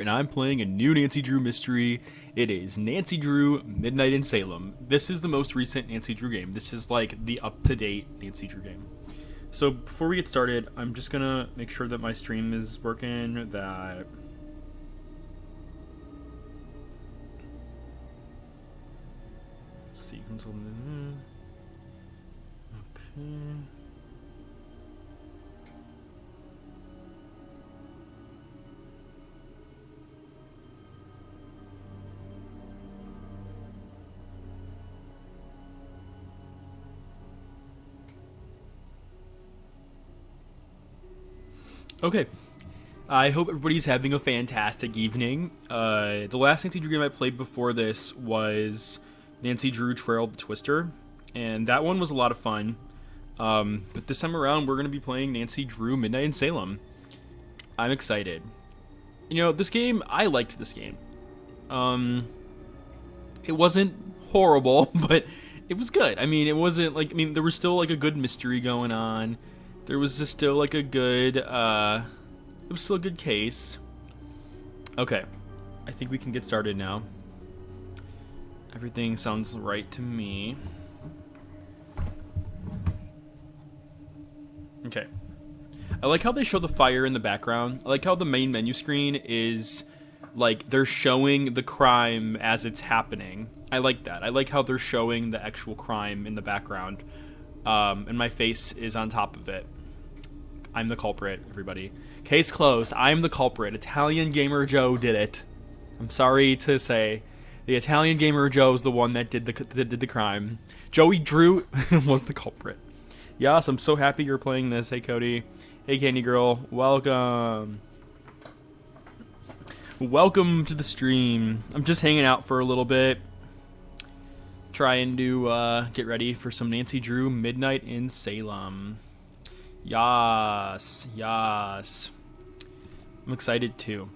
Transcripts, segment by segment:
And I'm playing a new Nancy Drew mystery. It is Nancy Drew Midnight in Salem. This is the most recent Nancy Drew game. This is like the up-to-date Nancy Drew game. So before we get started, I'm just gonna make sure that my stream is working, that let's see, okay. Okay. I hope everybody's having a fantastic evening. The last Nancy Drew game I played before this was Nancy Drew Trail the Twister, and that one was a lot of fun. But this time around, we're going to be playing Nancy Drew Midnight in Salem. I'm excited. You know, this game, I liked this game. It wasn't horrible, but it was good. I mean, it wasn't like, there was still like a good mystery going on. There was just still like a good, it was still a good case. Okay, I think we can get started now. Everything sounds right to me. Okay. I like how they show the fire in the background. I like how the main menu screen is like they're showing the crime as it's happening. I like that. I like how they're showing the actual crime in the background. And my face is on top of it. I'm the culprit, everybody. Case closed. I'm the culprit. Italian Gamer Joe did it. I'm sorry to say. The Italian Gamer Joe is the one that did the crime. Joey Drew was the culprit. Yes, I'm so happy you're playing this. Hey, Cody. Hey, Candy Girl. Welcome. Welcome to the stream. I'm just hanging out for a little bit. Trying to get ready for some Nancy Drew Midnight in Salem. Yas. I'm excited too.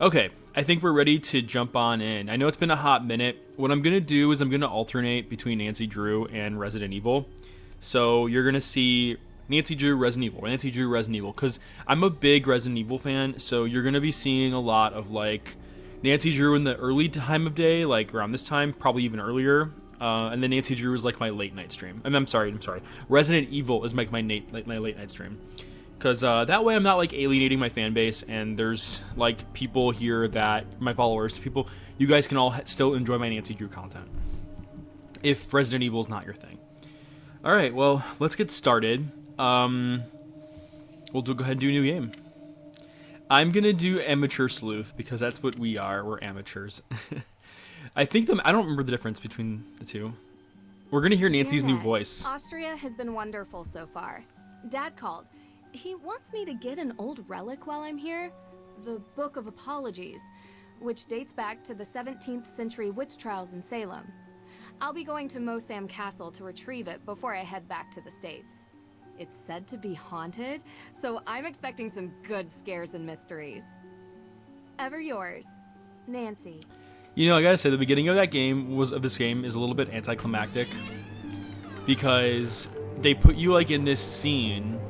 Okay, I think we're ready to jump on in. I know it's been a hot minute. What I'm going to do is I'm going to alternate between Nancy Drew and Resident Evil. So you're going to see Nancy Drew, Resident Evil, Nancy Drew, Resident Evil, because I'm a big Resident Evil fan, so you're going to be seeing a lot of like Nancy Drew in the early time of day, like around this time, probably even earlier. And then Nancy Drew is like my late night stream. I'm sorry. Resident Evil is like my late night stream. Because that way I'm not like alienating my fan base, and there's like people here that, my followers, people, you guys can all still enjoy my Nancy Drew content. If Resident Evil is not your thing. Alright, well, let's get started. We'll go ahead and do a new game. I'm going to do Amateur Sleuth, because that's what we are. We're amateurs. I don't remember the difference between the two. We're going to hear Nancy's new voice. Austria has been wonderful so far. Dad called. He wants me to get an old relic while I'm here. The Book of Apologies, which dates back to the 17th century witch trials in Salem. I'll be going to Mosam Castle to retrieve it before I head back to the States. It's said to be haunted, so I'm expecting some good scares and mysteries. Ever yours, Nancy. You know, I gotta say, the beginning of this game is a little bit anticlimactic, because they put you like in this scene,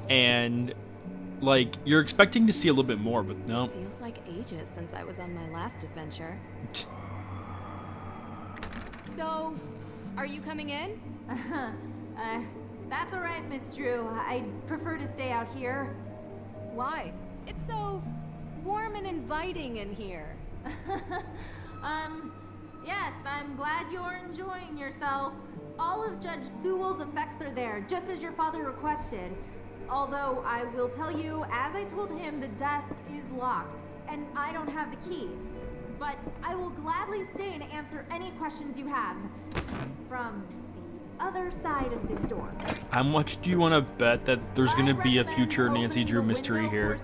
and like you're expecting to see a little bit more, but no. Feels like ages since I was on my last adventure. So, are you coming in? That's all right, Miss Drew. I'd prefer to stay out here. Why? It's so warm and inviting in here. Yes, I'm glad you're enjoying yourself. All of Judge Sewell's effects are there, just as your father requested. Although, I will tell you, as I told him, the desk is locked, and I don't have the key. But I will gladly stay and answer any questions you have. From the other side of this door. How much do you want to bet that there's going to be a future Nancy Drew mystery here?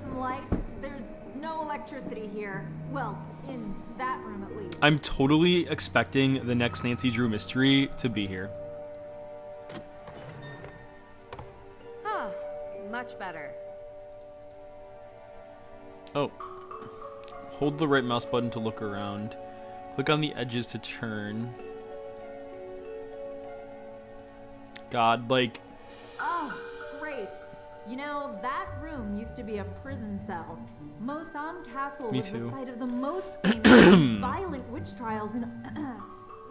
There's no electricity here. Well, in that room at least. I'm totally expecting the next Nancy Drew mystery to be here. Oh, much better. Oh. Hold the right mouse button to look around. Click on the edges to turn. God, like... Oh, great. You know, that room used to be a prison cell. Mosam Castle Me was too. the site of the most famous and violent witch trials in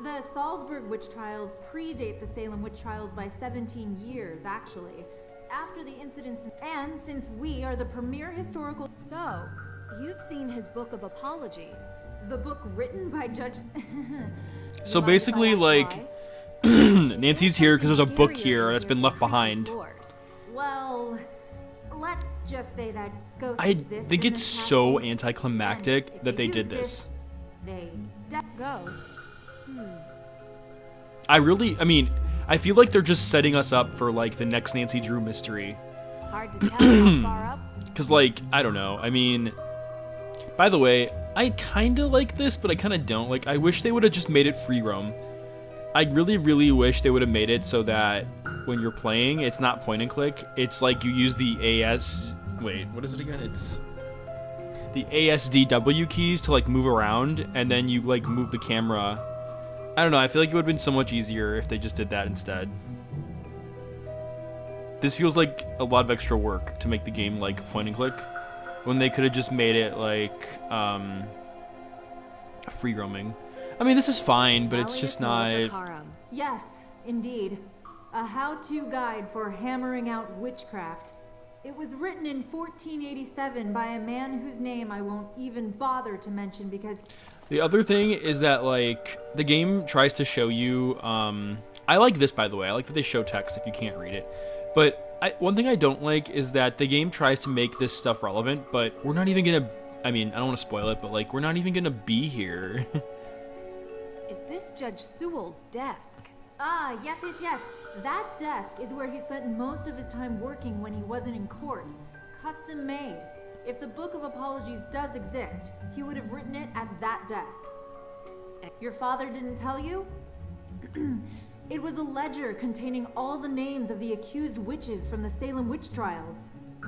the Salzburg witch trials predate the Salem witch trials by 17 years, actually. After the incidents, and since we are the premier historical... So, you've seen his Book of Apologies. The book written by Judge... So You mind if I basically, ask like, why? Nancy's here because there's a book here that's been left behind. Well, let's just say that ghosts I exist think in it's this so castle, anticlimactic and if that they do did exist, this. They Ghost? I mean, I feel like they're just setting us up for, like, the next Nancy Drew mystery. Hard to tell how far up. Because, like, I don't know. I mean, by the way, I kind of like this, but I kind of don't. Like, I wish they would have just made it free roam. I really, really wish they would have made it so that when you're playing, it's not point and click. It's like you use the Wait, what is it again? It's the ASDW keys to, like, move around, and then you, like, move the camera. I don't know. I feel like it would have been so much easier if they just did that instead. This feels like a lot of extra work to make the game, like, point and click, when they could have just made it, like, free roaming. I mean, this is fine, but it's just not... Yes, indeed. A how-to guide for hammering out witchcraft. It was written in 1487 by a man whose name I won't even bother to mention because... The other thing is that, like, the game tries to show you... I like this, by the way. I like that they show text if you can't read it. But one thing I don't like is that the game tries to make this stuff relevant, but we're not even gonna... I mean, I don't want to spoil it, but, like, we're not even gonna be here. Is this Judge Sewell's desk? Ah, yes. That desk is where he spent most of his time working when he wasn't in court. Custom made. If the Book of Apologies does exist, he would have written it at that desk. Your father didn't tell you? It was a ledger containing all the names of the accused witches from the Salem witch trials.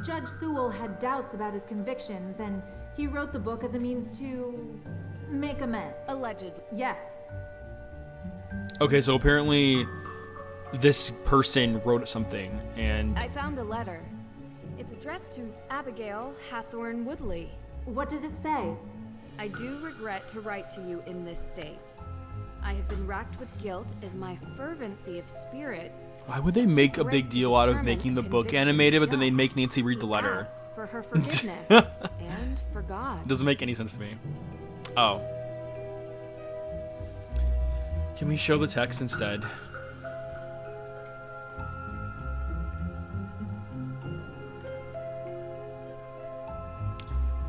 Judge Sewell had doubts about his convictions, and he wrote the book as a means to make amends. Allegedly. Yes. Okay, so apparently this person wrote something, and... I found a letter. It's addressed to Abigail Hathorne Woodley. What does it say? I do regret to write to you in this state. I have been racked with guilt as my fervency of spirit. Why would they make a big deal out of making the book animated, but then they make Nancy read the letter? Asks for her forgiveness and for God. Doesn't make any sense to me. Oh. Can we show the text instead?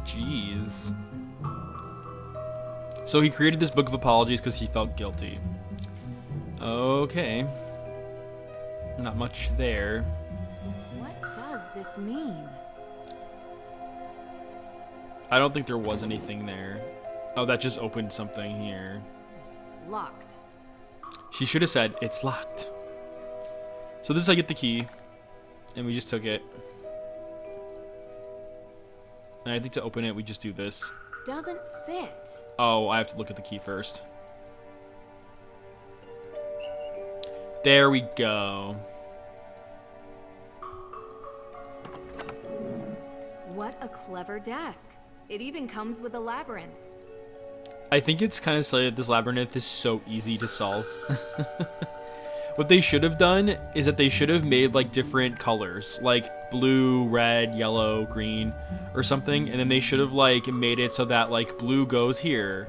Jeez. So he created this book of apologies because he felt guilty. Okay. Not much there. What does this mean? I don't think there was anything there. Oh, that just opened something here. Locked. She should have said, it's locked. So this is how I get the key. And we just took it. And I think to open it, we just do this. Doesn't fit. Oh, I have to look at the key first. There we go. What a clever desk. It even comes with a labyrinth. I think it's kind of silly that this labyrinth is so easy to solve. What they should have done is that they should have made like different colors, like blue, red, yellow, green, or something, and then they should have like made it so that like blue goes here,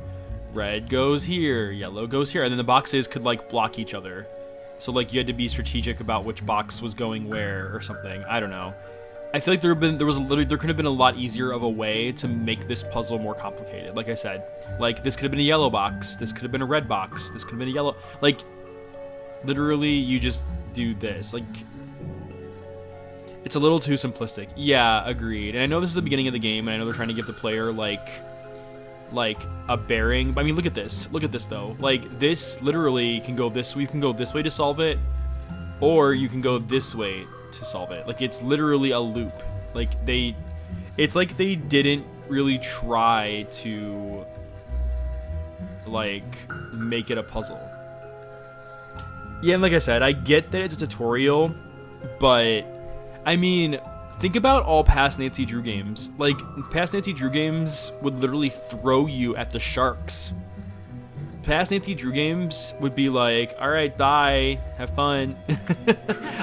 red goes here, yellow goes here, and then the boxes could like block each other. So like you had to be strategic about which box was going where or something. I don't know. I feel like there could have been a lot easier of a way to make this puzzle more complicated. Like I said, like this could have been a yellow box, this could have been a red box, this could have been a yellow, like literally you just do this. Like it's a little too simplistic. Yeah, agreed. And I know this is the beginning of the game, and I know they're trying to give the player like a bearing. I mean, look at this. Look at this though. Like this literally can go this way. You can go this way to solve it, or you can go this way to solve it. Like it's literally a loop. Like it's like they didn't really try to like make it a puzzle. Yeah, and like I said, I get that it's a tutorial, but I mean, Think about all past Nancy Drew games. Like, past Nancy Drew games would literally throw you at the sharks. Past Nancy Drew games would be like, all right, bye, have fun.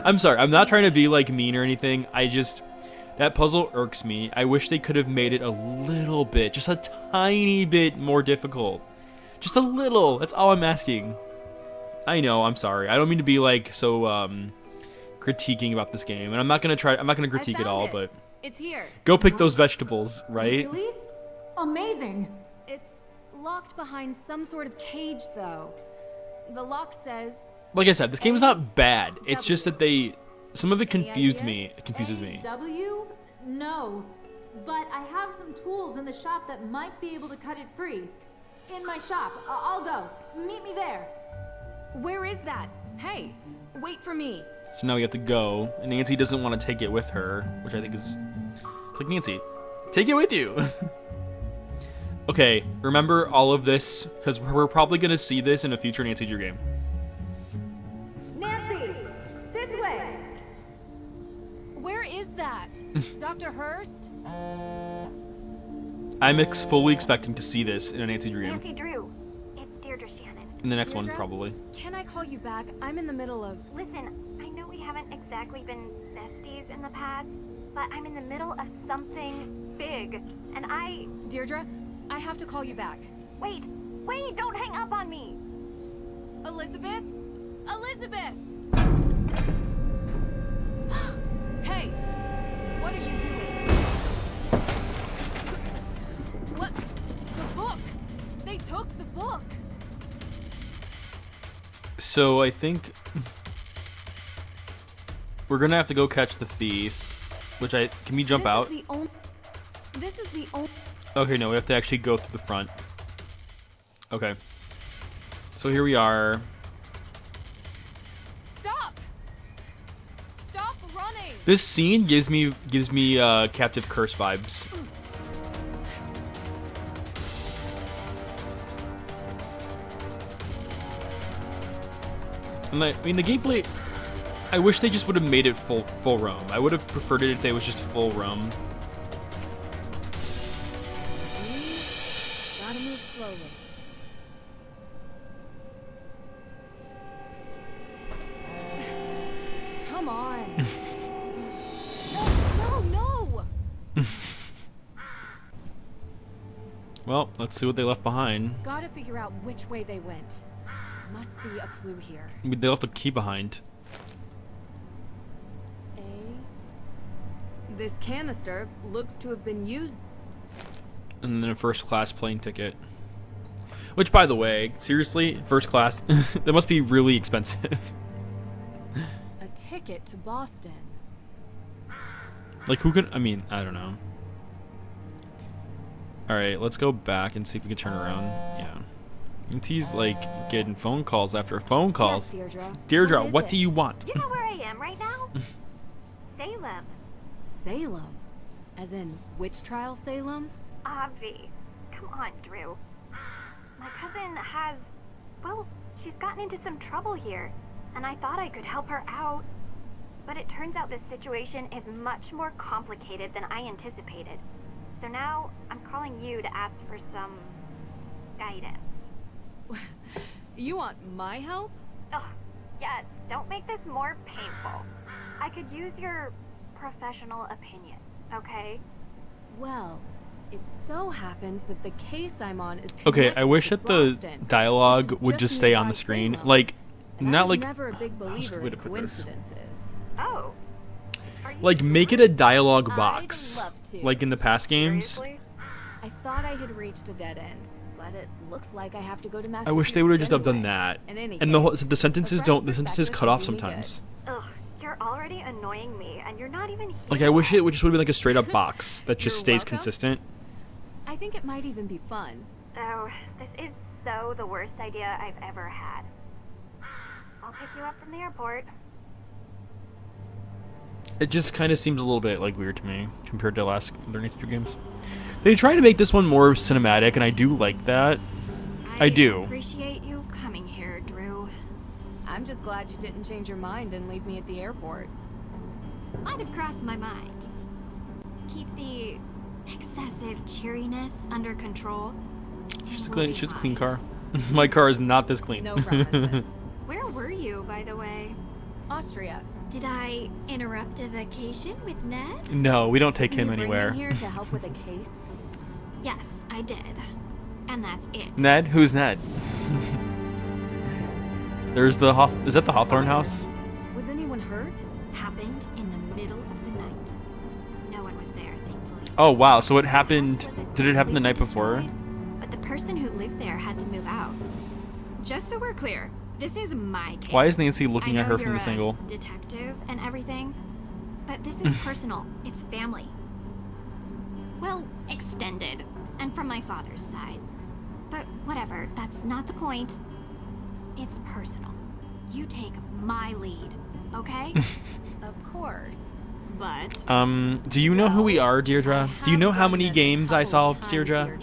I'm sorry, I'm not trying to be like mean or anything. That puzzle irks me. I wish they could have made it a little bit, just a tiny bit more difficult. Just a little, that's all I'm asking. I know, I'm sorry. I don't mean to be like so critiquing about this game, and I'm not gonna critique it all, but it's here. Go pick those vegetables, right? Really? Amazing. It's locked behind some sort of cage, though. The lock says. Like I said, this game is not bad. It's just that some of it confuses me. W? No. But I have some tools in the shop that might be able to cut it free. In my shop. I'll go. Meet me there. Where is that? Hey, wait for me. So now we have to go, and Nancy doesn't want to take it with her, which I think is... It's like, Nancy, take it with you. Okay, remember all of this, because we're probably going to see this in a future Nancy Drew game. Nancy! This way! Where is that? Dr. Hurst? I'm fully expecting to see this in a Nancy Drew game. Nancy Drew, it's Deirdre Shannon. In the next one, Deirdre? probably. Can I call you back? I'm in the middle of... Listen, I know we haven't exactly been besties in the past, but I'm in the middle of something big, and Deirdre, I have to call you back. Wait, don't hang up on me! Elizabeth? Elizabeth! Hey, what are you doing? What? The book! They took the book! So I think we're gonna have to go catch the thief. Can we jump out? This is the only. Okay, no, we have to actually go through the front. Okay. So here we are. Stop! Stop running! This scene gives me Captive Curse vibes. And I mean, the gameplay, I wish they just would have made it full roam. I would have preferred it if they was just full roam. Gotta move slowly. Come on. No. Well, let's see what they left behind. Gotta figure out which way they went. Must be a clue here. They left a key behind. This canister looks to have been used. And then a first class plane ticket. Which, by the way, seriously, first class, that must be really expensive. A ticket to Boston. Like, who can, I mean, I don't know. Alright, let's go back and see if we can turn around. Yeah. And he's like getting phone calls after phone calls. Yes, Deirdre. Deirdre, What what is do it? you want? You know where I am right now? Salem. Salem. As in, witch trial Salem? Avi. Come on, Drew. My cousin has... Well, she's gotten into some trouble here, and I thought I could help her out. But it turns out this situation is much more complicated than I anticipated. So now, I'm calling you to ask for some... guidance. You want my help? Ugh, yes, don't make this more painful. I could use your professional opinion, okay? Well, it so happens that the case I'm on is Okay, I connected wish to that the Boston, dialogue which is would just stay on the nearby screen. Salem. Like, And not I was like... never a big believer way in to put this. coincidences. Oh. Are you Like, make it a dialogue I'd box. love to. Like in the past games. seriously? I thought I had reached a dead end, but it looks like I have to go to Massachusetts. I wish they would have just have done anyway. that. In any And case, the sentences a don't, fresh the sentences perspective cut off would do me sometimes. Ugh, you're already annoying me, and you're not even here. Like, I wish it would just would have been like a straight up box that just You're stays welcome. consistent. I think it might even be fun. Oh, this is so the worst idea I've ever had. I'll pick you up from the airport. It just kind of seems a little bit like weird to me compared to last other Nature games. They try to make this one more cinematic, and I do like that. I do. Appreciate you coming here, Drew. I'm just glad you didn't change your mind and leave me at the airport. Might have crossed my mind. keep the excessive cheeriness under control. She's We'll be a clean fine. car. My car is not this clean. No promises. Where were you, by the way? Austria. Did I interrupt a vacation with Ned? No, we don't take him You bring anywhere. me here to help with a case? Yes, I did. And that's it. Ned? Who's Ned? There's the is that the Hawthorne house? Was anyone hurt? Happened in the middle of the night. No one was there, thankfully. Oh wow, so it The happened. house wasn't Did it happen the night completely before? destroyed, but the person who lived there had to move out. Just so we're clear, this is my case. Why is Nancy looking I at know her from you're this a angle? detective and everything, but this is personal. It's family. Well, extended, and from my father's side. But whatever, that's not the point. It's personal. You take my lead, okay? Of course. But Do you know who we are, Deirdre? I Do you know have how done many this a games I couple of solved, times, Deirdre?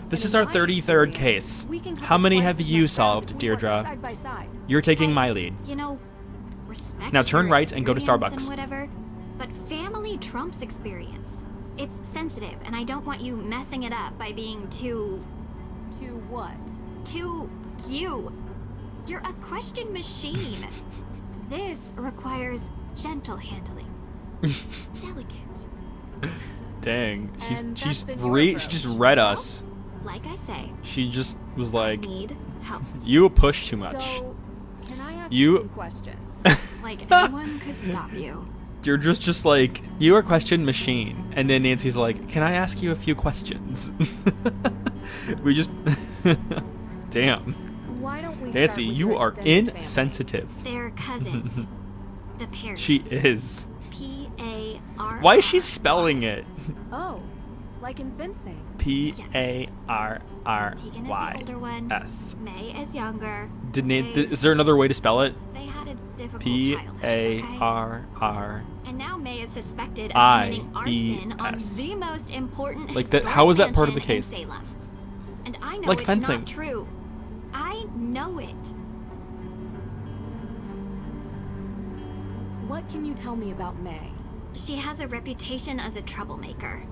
This And is in our my 33rd experience, case. we can How cover many twice have as you much solved, ground if we work Deirdre? side by side. You're taking my lead. you know, respect Now turn your right and go to experience Starbucks. and whatever, but family trumps experience. It's sensitive, and I don't want you messing it up by being too To what? you. You're a question machine. This requires gentle handling. Delicate. Dang, And she's that's been your she just approach, read no? us. Like I say, She just was I like, need help. you push too much. So, can I ask You- you some questions? Like anyone could stop you. You're just like, you are question machine. And then Nancy's like, can I ask you a few questions? We just, damn. Why don't we Nancy, start with you your are extended family? insensitive. They're cousins. The Perrys. She is. P-A-R. Why is she spelling it? Oh, like in fencing. P-A-R-R-R-Y-S. Tegan is the older one. May is younger. Is there another way to spell it? They had a difficult childhood, okay? P-A-R-R. And now May is suspected of I-E-S. committing arson on the most important Like that- historic how is that part of the mansion in case? Salem. And I know Like it's fencing. not true. I know it. What can you tell me about May? She has a reputation as a troublemaker.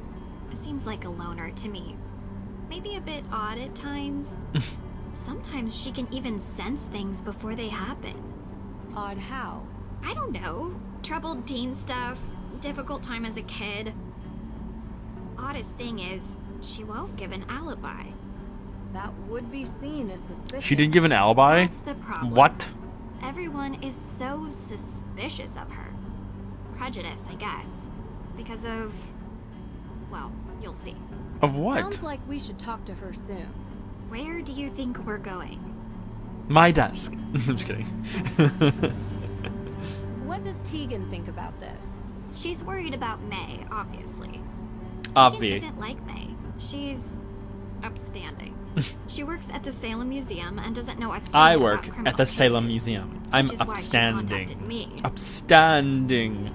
Seems like a loner to me. Maybe a bit odd at times. Sometimes she can even sense things before they happen. Odd how? I don't know. Troubled teen stuff, difficult time as a kid. Oddest thing is, she won't give an alibi. That would be seen as suspicious. She didn't give an alibi? That's the problem. What? Everyone is so suspicious of her. Prejudice, I guess. Because of... well, you'll see. Of what? Sounds like we should talk to her soon. Where do you think we're going? My desk. I'm just kidding. What does Tegan think about this? She's worried about May, obviously. Tegan Obvi. isn't like May. She's upstanding. She works at the Salem Museum and doesn't know a thing I about work criminal at the Salem cases, Museum. I'm which is why she contacted upstanding. me. Upstanding.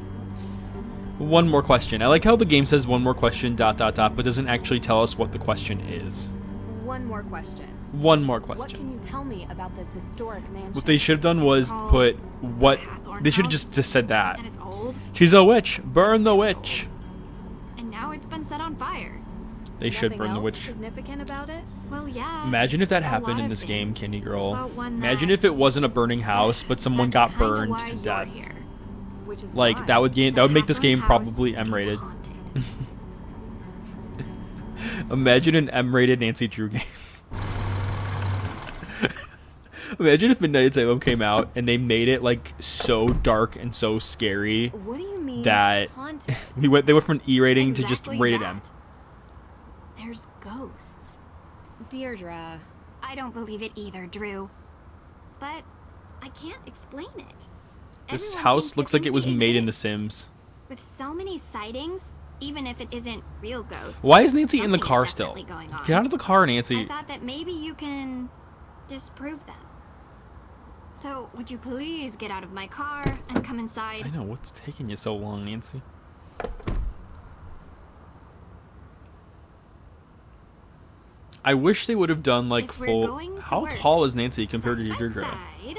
One more question. I like how the game says one more question, ... but doesn't actually tell us what the question is. One more question. One more What question. can you tell me about this historic mansion? What they should have done was called put what... Hathorne They should have House, just said that. And it's old, She's a witch. Burn the witch. and now it's been set on fire. They should Nothing burn the else witch. significant about it? Well, yeah. Imagine if that a happened lot in of this game, things, Candy Girl. but one Imagine that- if it wasn't a burning house, but someone that's got kinda burned why to you're death. here. Which is Like why. that would The make this Hathorne game House probably is M-rated. haunted. Imagine an M-rated Nancy Drew game. Imagine if Midnight at Salem came out and they made it like so dark and so scary What do you mean that haunted? they went from an E rating to just Exactly rated that. M. There's ghosts. Deirdre, I don't believe it either, Drew. But I can't explain it. This Everyone house seems to looks like it think was they made in The exist. Sims. With so many sightings, even if it isn't real ghosts. Why is Nancy in the something's car still? definitely going on. Get out of the car, I Nancy. thought that maybe you can disprove them. So, would you please get out of my car and come inside? I know, what's taking you so long, Nancy? I wish they would have done like If we're full. going to How work tall is Nancy compared to Side by Deirdre? side,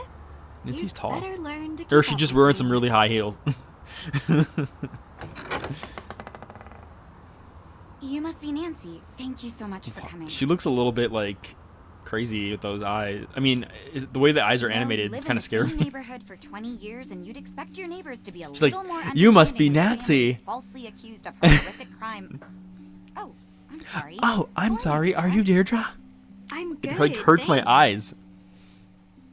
Nancy's you'd tall. better learn to Or keep she's up just with wearing me. some really high heels. You must be Nancy. Thank you so much for coming. She looks a little bit like crazy with those eyes. I mean, the way the eyes are animated kind of scary. You live in the same neighborhood for 20 years, and you'd expect your neighbors to be a She's little like, more "You must be understanding of Nancy." families falsely accused of horrific crime. Oh, I'm sorry. Oh, I'm How sorry. Are Deirdre? you Deirdre? I'm good. It like hurts my thanks. eyes.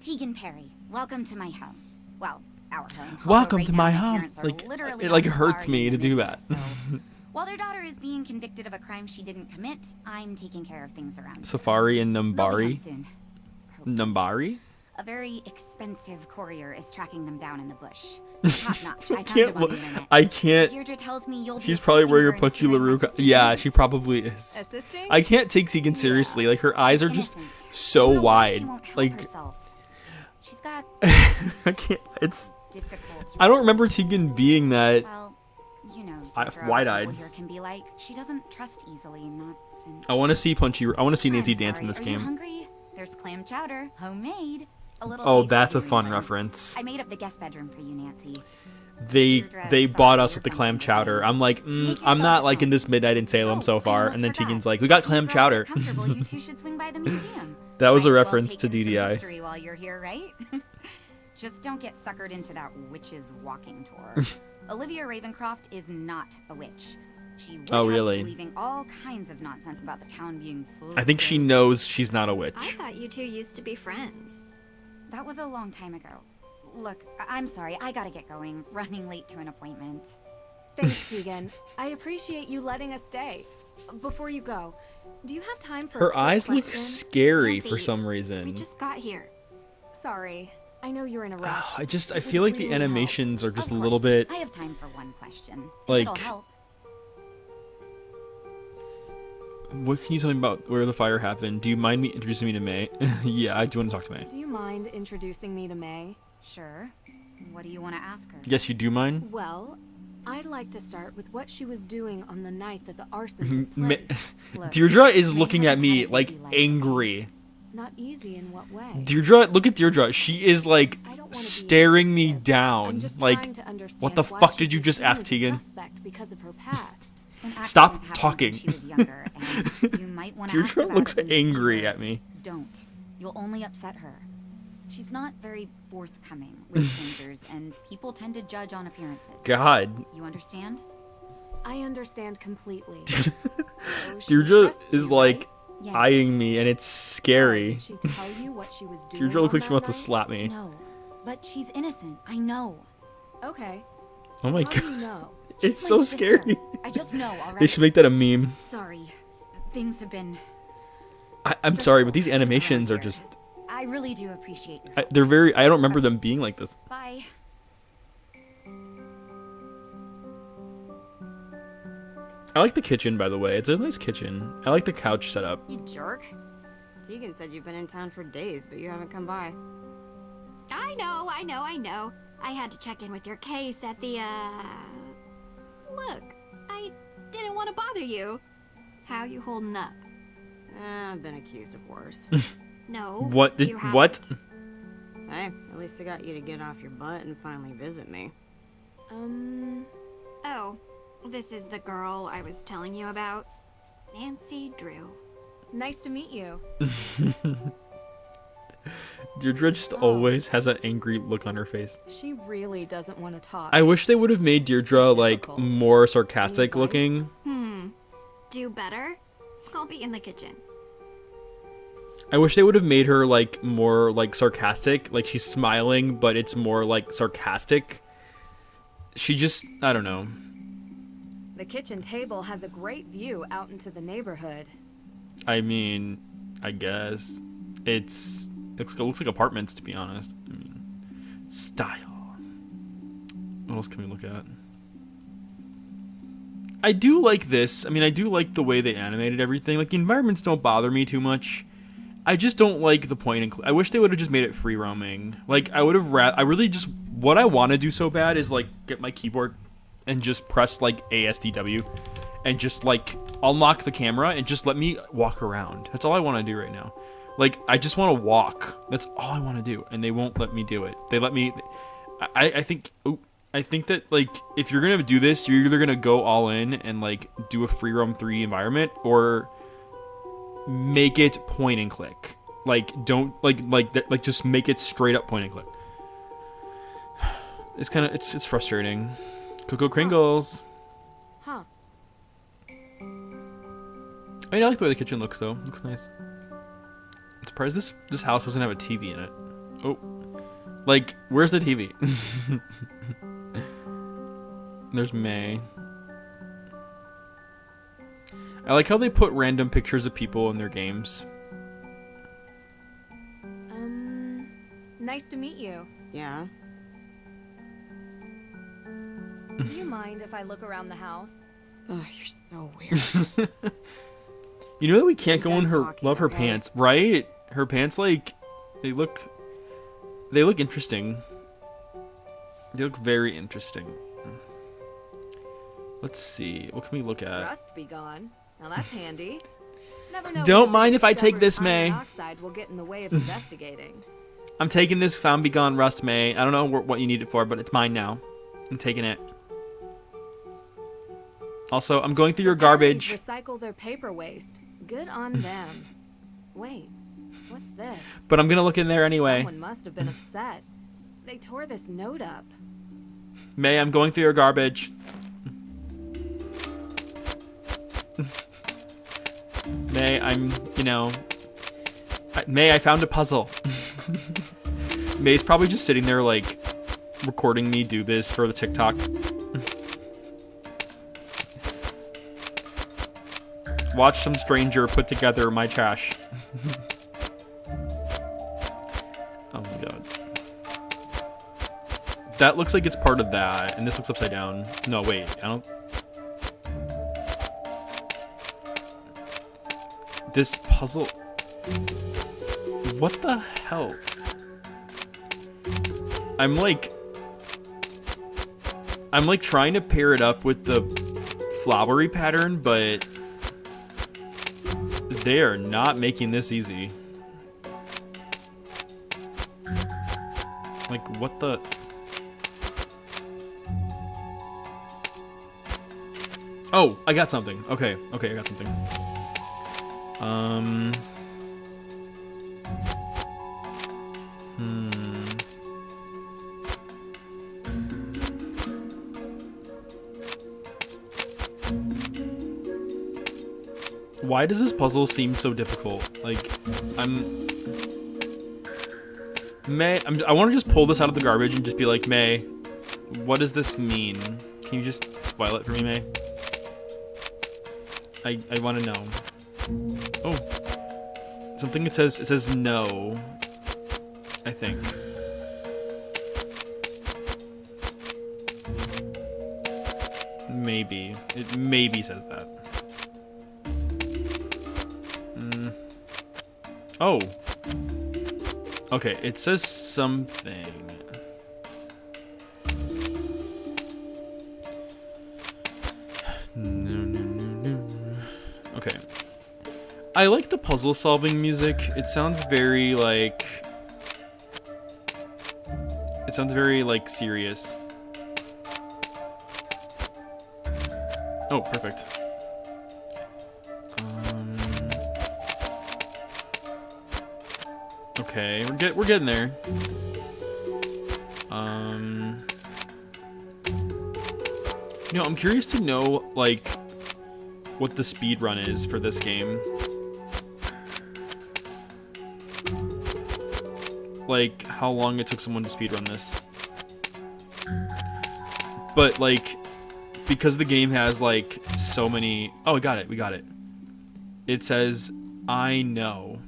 Tegan Perry, welcome to my home. Well, our home. Although Welcome right to now my my home. parents are Like, literally it like on hurts safari me in to do Namibia, that. so while their daughter is being convicted of a crime she didn't commit, I'm taking care of things around here. Safari and They'll be home Numbari. soon. Hopefully. Numbari? A very expensive courier is tracking them down in the bush. Top notch. I I found can't him on look. the internet. I can't. Deirdre tells me you'll be She's probably assisting wearing her her in Punchy clearing my LaRue. sister's Yeah, name. she probably is. Assisting? I can't take Tegan seriously. Like her eyes are just Innocent. I so don't know why wide. She won't help Like herself. She's got I can't. It's. difficult. I don't remember Tegan being that. Well, you know, I- Deirdre, wide-eyed. what people here can be like. She doesn't trust easily, not since. I want to see Punchy. I want to see I'm Nancy dance in sorry, this are you game. hungry? There's clam chowder, homemade. A little Oh, taste that's a of fun New England. reference. I made up the guest bedroom for you, Nancy. They Deirdre, bought sorry, us you're with the from clam England. chowder. I'm like, Make I'm yourself not at liking home. this midnight in Salem Oh, so I far. almost And then forgot. Tegan's like, we got If you clam girls chowder. get comfortable, you two should swing by the museum. That was Might a as well reference take to in some DDI. history while you're here, right? Just don't get suckered into that witch's walking tour. Olivia Ravencroft is not a witch. She would Oh, have you really? believing all kinds of nonsense about the town being full. I think of she ghosts. knows she's not a I witch. thought you two used to be friends. That was a long time ago. Look, I'm sorry. I gotta get going. Running late to an appointment. Thanks, Tegan. I appreciate you letting us stay. Before you go, do you have time for a Her quick eyes look question? scary for Nancy, some We reason. just got here. Sorry. I know you're in a rush. I It feel would like the really help. animations are just a Of little course. bit. I have time for one question. If Like- it'll help. What can you tell me about where the fire happened? Do you mind me introducing me to May? Yeah, I do want to talk to May. Do you mind introducing me to May? Sure. What do you want to ask her? Yes, you do mind? Well, I'd like to start with what she was doing on the night that the arson took Ma- place. Look, Deirdre is May looking at hasn't me had an like easy life. angry. Not easy in what way? Deirdre, look at Deirdre. She is like I don't wanna be staring me insensitive. down. I'm just Like, trying to understand what the why fuck she did you was just seen ask, as a Tegan? suspect because of her past. An accident Stop happened when talking. She was younger, and you might want to ask Deirdre about looks it when you see angry her. at me. Don't. You'll only upset her. She's not very forthcoming with strangers, and people tend to judge on appearances. God. You understand? I understand completely. So she Deirdre trusts is you, like right? Yes. eyeing me and it's scary. Did she tell you what she was doing? Deirdre looks on like she that wants to night? slap me. No, but she's innocent. I know. Okay. Oh my How do god. you know? It's She's so my sister. scary. I just know already. They should make that a meme. Sorry. Things have been. I'm sorry, but these stressful animations are around here. just. I really do appreciate your help. They're very. I don't remember them being like this. Bye. I like the kitchen, by the way. It's a nice kitchen. I like the couch setup. You jerk. Tegan said you've been in town for days, but you haven't come by. I know. I had to check in with your case at the, Look, I didn't want to bother you. How you holding up? I've been accused of worse. No. What did you haven't. what? Hey, at least I got you to get off your butt and finally visit me. Oh, this is the girl I was telling you about. Nancy Drew. Nice to meet you. Deirdre just always has an angry look on her face. She really doesn't want to talk. I wish they would have made Deirdre like Difficult. more sarcastic Any advice? looking. Do better? I'll be in the kitchen. I wish they would have made her like more like sarcastic, like she's smiling, but it's more like sarcastic. She just, I don't know. The kitchen table has a great view out into the neighborhood. I mean, I guess it looks like apartments, to be honest. I mean, style. What else can we look at? I do like this. I mean, I do like the way they animated everything. Like, the environments don't bother me too much. I just don't like the point. I wish they would have just made it free roaming. Like, I would have I really just, what I want to do so bad is like get my keyboard and just press like ASDW and just like unlock the camera and just let me walk around. That's all I want to do right now. Like, I just want to walk. That's all I want to do. And they won't let me do it. They let me, I think, I think that, like, if you're gonna do this, you're either gonna go all in and, like, do a free roam 3D environment, or make it point and click. Like, don't, like, just make it straight up point and click. It's kind of, it's frustrating. Cocoa Kringles. Huh. I mean, I like the way the kitchen looks, though. Looks nice. I'm surprised this house doesn't have a TV in it. Oh. Like, where's the TV? There's May. I like how they put random pictures of people in their games. Nice to meet you. Yeah. Do you mind if I look around the house? Oh, you're so weird. You know that we can't go in her talking, love her okay? pants, right? Her pants, like, they look interesting. They look very interesting. Let's see. What can we look at? Rust be gone. Now that's handy. Never know. Don't when mind the if I take discovered this, May. iron oxide will get in the way of investigating. I'm taking this Found Be Gone Rust, May. I don't know what you need it for, but it's mine now. I'm taking it. Also, I'm going through your garbage. Berries recycle their paper waste. Good on them. Wait, what's this? But I'm gonna look in there anyway. Someone must have been upset. They tore this note up. May, I'm going through your garbage. May, May, I found a puzzle. May's probably just sitting there, like, recording me do this for the TikTok. Watch some stranger put together my trash. Oh my god. That looks like it's part of that, and this looks upside down. No, wait, I don't... This puzzle... What the hell? I'm like trying to pair it up with the flowery pattern, but they are not making this easy. Like, what the... Oh, I got something. Okay, I got something. Why does this puzzle seem so difficult? Like, I want to just pull this out of the garbage and just be like, May, what does this mean? Can you just spoil it for me, May? I want to know. Oh, something it says no, I think. Maybe it maybe says that. Oh, okay, it says something. No. Okay. I like the puzzle solving music. It sounds very like serious. Oh, perfect. Okay, we're getting there. You know, I'm curious to know, like, what the speed run is for this game. Like, how long it took someone to speedrun this. But, like, because the game has, like, so many... Oh, we got it. It says, I know.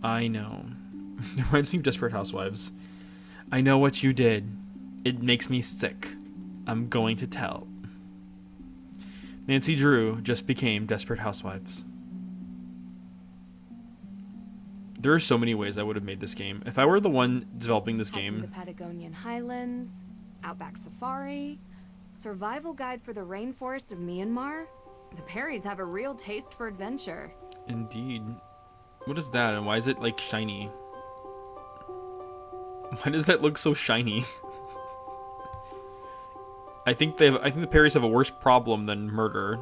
It reminds me of Desperate Housewives. I know what you did. It makes me sick. I'm going to tell. Nancy Drew just became Desperate Housewives. There are so many ways I would have made this game. If I were the one developing this game... The Patagonian Highlands, Outback Safari, Survival Guide for the Rainforest of Myanmar. The Perrys have a real taste for adventure. Indeed. What is that, and why is it, like, shiny? Why does that look so shiny? I think the Perrys have a worse problem than murder.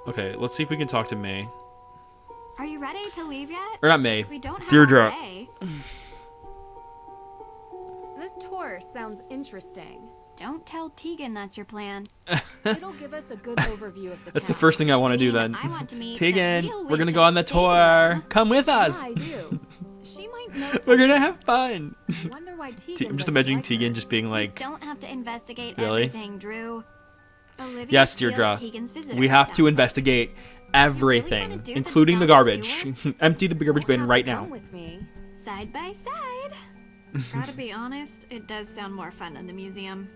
Okay, let's see if we can talk to May. Are you ready to leave yet? Or not May. We don't have Deirdre. all day. This tour sounds interesting. Don't tell Tegan that's your plan. It'll give us a good overview of the That's the town. first thing I want to do I mean, then. I want to meet Tegan, the real we're gonna witch go of on the Salem. tour. Come with us. Yeah, I do. She might know. We're gonna have fun. Wonder why Tegan I'm just doesn't imagining like Tegan her. just being like, Don't have to investigate Really? everything, Drew. Olivia yes, steals Deirdre. Tegan's visitors, We have sounds to like. investigate wanna everything, do the including the job garbage. too? Empty the garbage You'll bin have right to now. come with me. Side by side. Gotta be honest, it does sound more fun than the museum.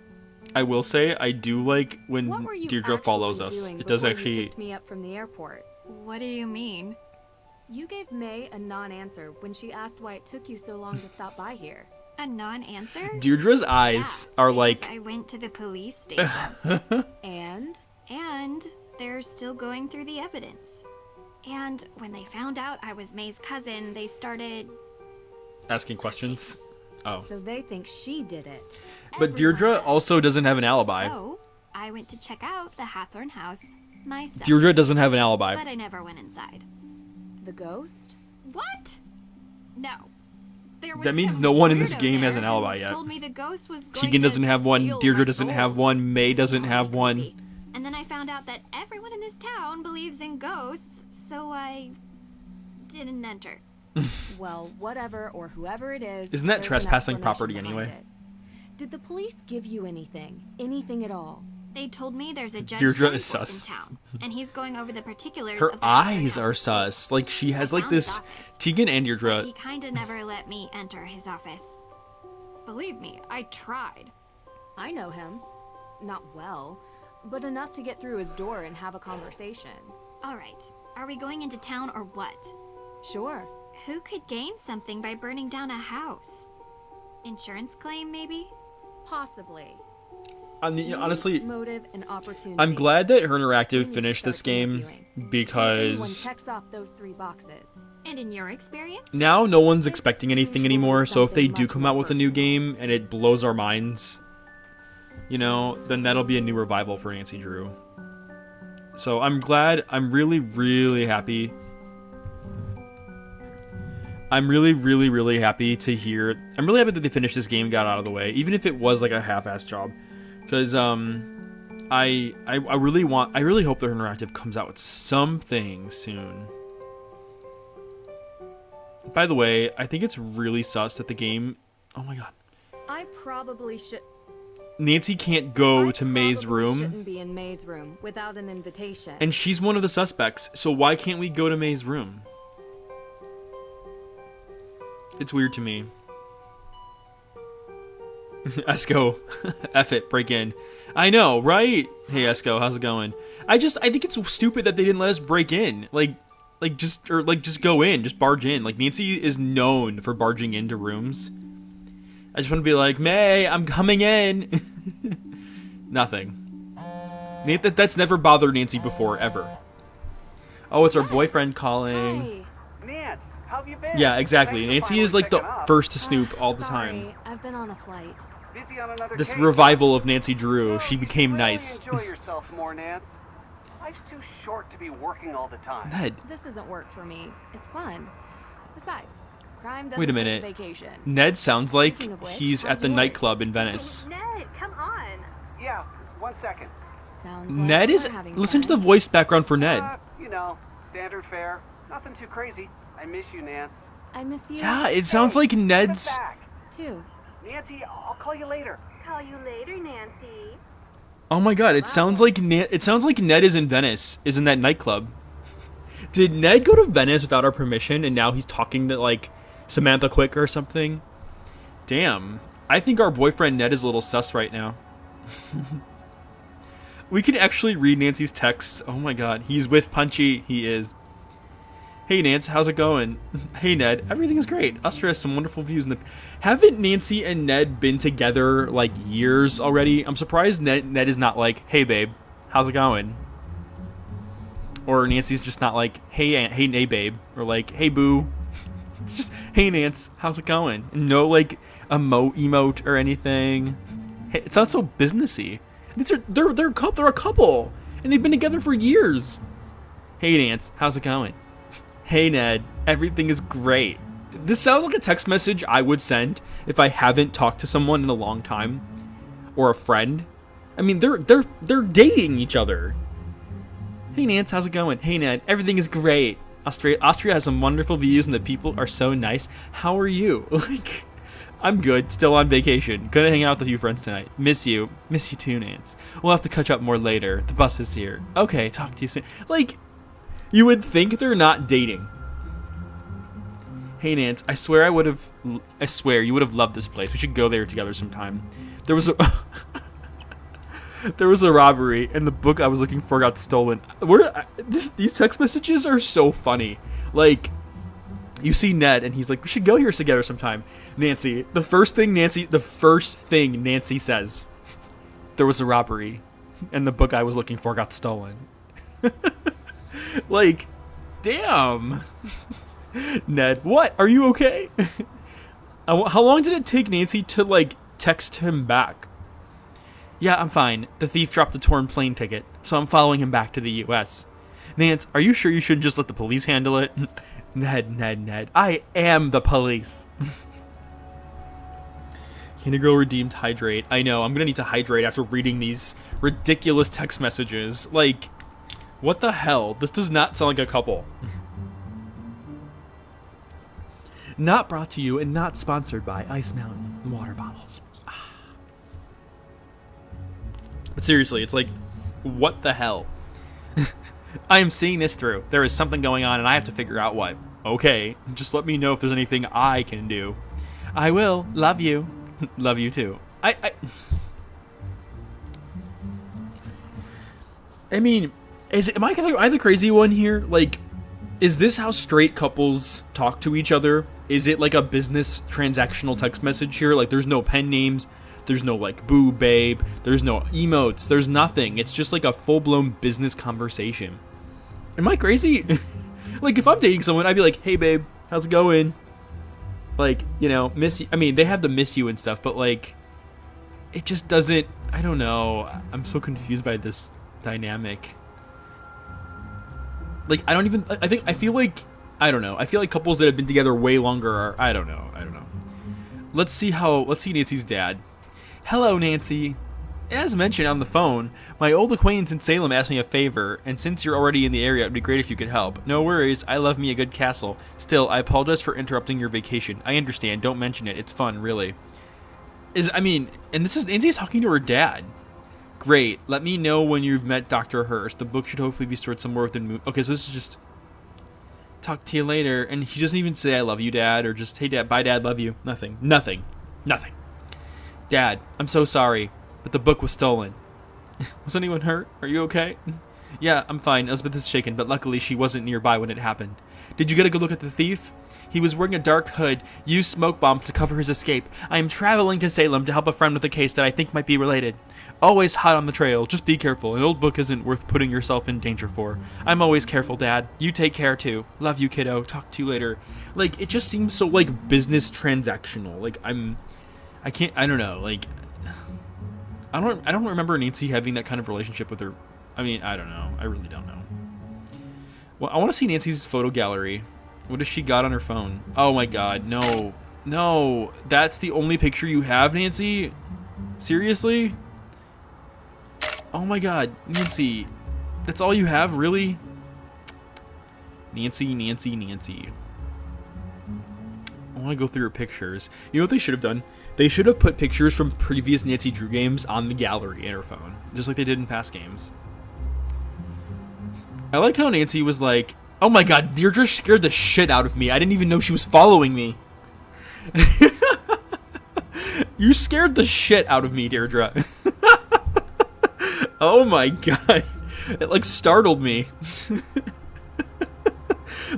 I will say I do like when What were you Deirdre actually follows us. doing It does before you actually. picked me up from the airport? What do you mean? You gave May a non-answer when she asked why it took you so long to stop by here. A non-answer? Deirdre's eyes Yeah, are because like. I went to the police station. And And they're still going through the evidence. And when they found out I was May's cousin, they started... Asking questions. Oh. so they think she did it. But Deirdre also doesn't have an alibi. So, I went to check out the Hathorn house myself. Deirdre doesn't have an alibi. But I never went inside. The ghost? What? No. There was That means some no one in this weirdo game has there an alibi who yet. Told me the ghost was going Tegan to doesn't have one. steal Deirdre my doesn't soul. have one. May doesn't Totally have one. creepy. And then I found out that everyone in this town believes in ghosts, so I didn't enter. Well, whatever or whoever it is. Isn't that there's an trespassing explanation property behind anyway? it. Did the police give you anything? Anything at all? They told me there's a Judge Deirdre is Danforth sus. in town, and he's going over the particulars Her of the eyes house. are sus. Like she has I like found his this. office. Tegan and But Deirdre. he kinda never let me enter his office. Believe me, I tried. I know him. Not well, but enough to get through his door and have a conversation. Alright, are we going into town or what? Sure. Who could gain something by burning down a house? Insurance claim, maybe? Possibly. Honestly, Motive and opportunity. I'm glad that Her We Interactive need to finished this start game interviewing. If anyone because checks off those 3 boxes. And in your experience? now no one's It's expecting anything usually anymore. So if they something do much come more out with a new personal. game and it blows our minds, you know, then that'll be a new revival for Nancy Drew. So I'm glad. I'm really, really happy. I'm really, really, really happy to hear. I'm really happy that they finished this game and got out of the way, even if it was like a half-ass job, because I really hope that Her Interactive comes out with something soon. By the way, I think it's really sus that the game. Oh my god, I probably should. Nancy can't go I to May's probably room, Shouldn't be in May's room without an invitation. and she's one of the suspects. So why can't we go to May's room? It's weird to me. Esco, F it, break in. I know, right? Hey Esco, how's it going? I think it's stupid that they didn't let us break in. Just go in, just barge in. Like Nancy is known for barging into rooms. I just want to be like, May, I'm coming in. Nothing. That's never bothered Nancy before, ever. Oh, it's our boyfriend calling. Hi. Nance, how have you been? Yeah, exactly. Thanks for Nancy is finally like the picking up. first to snoop all the Sorry, time. I've been on a flight. Busy on another This case. revival of Nancy Drew, Well, she you became should nice. Really enjoy yourself more, Nance. Life's too short to be working all the time. Ned, This isn't work for me. It's fun. Besides, crime doesn't wait a take minute. vacation. Ned sounds like Speaking of which, he's how's at the yours? nightclub in Venice. Ned, come on. Yeah, 1 second. Sounds like Ned we're is. having Listen to the fun. voice background for Ned. You know, standard fare. Nothing too crazy. I miss you, Nance. I miss you. Yeah, it sounds like Put it Ned's. back. too. Nancy, I'll call you later. Call you later, Nancy. Oh my god, it sounds like Ned is in Venice, is in that nightclub. Did Ned go to Venice without our permission and now he's talking to like Samantha Quick or something? Damn. I think our boyfriend Ned is a little sus right now. We can actually read Nancy's texts. Oh my god, he's with Punchy. He is. Hey Nance, how's it going? Hey Ned, everything is great. Austria has some wonderful views. Haven't Nancy and Ned been together like years already? I'm surprised Ned is not like, hey babe, how's it going? Or Nancy's just not like, hey babe, or like, hey boo. It's just, hey Nance, how's it going? No like emote or anything. Hey, it sounds so businessy. They're a couple, and they've been together for years. Hey Nance, how's it going? Hey Ned, everything is great. This sounds like a text message I would send if I haven't talked to someone in a long time, or a friend. I mean, they're dating each other. Hey Nance, how's it going? Hey Ned, everything is great. Austria has some wonderful views and the people are so nice. How are you? Like, I'm good, still on vacation. Gonna hang out with a few friends tonight. Miss you too, Nance. We'll have to catch up more later. The bus is here. Okay, talk to you soon. Like, you would think they're not dating. Hey Nance, I swear you would have loved this place. We should go there together sometime. There was a robbery, and the book I was looking for got stolen. These text messages are so funny. Like, you see Ned, and he's like, we should go here together sometime. Nancy, the first thing Nancy says, there was a robbery, and the book I was looking for got stolen. Like, damn. Ned, what? Are you okay? How long did it take Nancy to, like, text him back? Yeah, I'm fine. The thief dropped a torn plane ticket, so I'm following him back to the U.S. Nance, are you sure you shouldn't just let the police handle it? Ned. I am the police. Candy Girl redeemed hydrate. I know, I'm gonna need to hydrate after reading these ridiculous text messages. Like, what the hell? This does not sound like a couple. Not brought to you and not sponsored by Ice Mountain water bottles. But seriously, it's like, what the hell? I am seeing this through. There is something going on and I have to figure out what. Okay, just let me know if there's anything I can do. I will. Love you. Love you too. I mean, am I the crazy one here? Like, is this how straight couples talk to each other? Is it like a business transactional text message here? Like, there's no pen names. There's no, like, boo, babe. There's no emotes. There's nothing. It's just, like, a full-blown business conversation. Am I crazy? Like, if I'm dating someone, I'd be like, hey, babe, how's it going? Like, you know, miss you. I mean, they have the miss you and stuff, but, like, it just doesn't, I don't know. I'm so confused by this dynamic. Like, I feel like couples that have been together way longer are, I don't know. Let's see Nancy's dad. Hello, Nancy. As mentioned on the phone, my old acquaintance in Salem asked me a favor, and since you're already in the area, it'd be great if you could help. No worries, I love me a good castle. Still, I apologize for interrupting your vacation. I understand, don't mention it, it's fun, really. Nancy's talking to her dad. Great, let me know when you've met Dr. Hurst. The book should hopefully be stored somewhere within Moon. Okay, so this is just, talk to you later, and he doesn't even say I love you, Dad, or just, hey, Dad, bye, Dad, love you. Nothing. Dad, I'm so sorry, but the book was stolen. Was anyone hurt? Are you okay? Yeah, I'm fine. Elizabeth is shaken, but luckily she wasn't nearby when it happened. Did you get a good look at the thief? He was wearing a dark hood, used smoke bombs to cover his escape. I am traveling to Salem to help a friend with a case that I think might be related. Always hot on the trail. Just be careful. An old book isn't worth putting yourself in danger for. I'm always careful, Dad. You take care, too. Love you, kiddo. Talk to you later. Like, it just seems so, like, business transactional. Like, I don't know. Like, I don't remember Nancy having that kind of relationship with her. I mean, I don't know. I really don't know. Well, I want to see Nancy's photo gallery. What has she got on her phone? Oh my god, no. That's the only picture you have, Nancy? Seriously? Oh my god, Nancy. That's all you have, really? Nancy. I want to go through her pictures. You know what they should have done? They should have put pictures from previous Nancy Drew games on the gallery in her phone, just like they did in past games. I like how Nancy was like, oh my god, Deirdre scared the shit out of me. I didn't even know she was following me. You scared the shit out of me, Deirdre. Oh my god. It like startled me.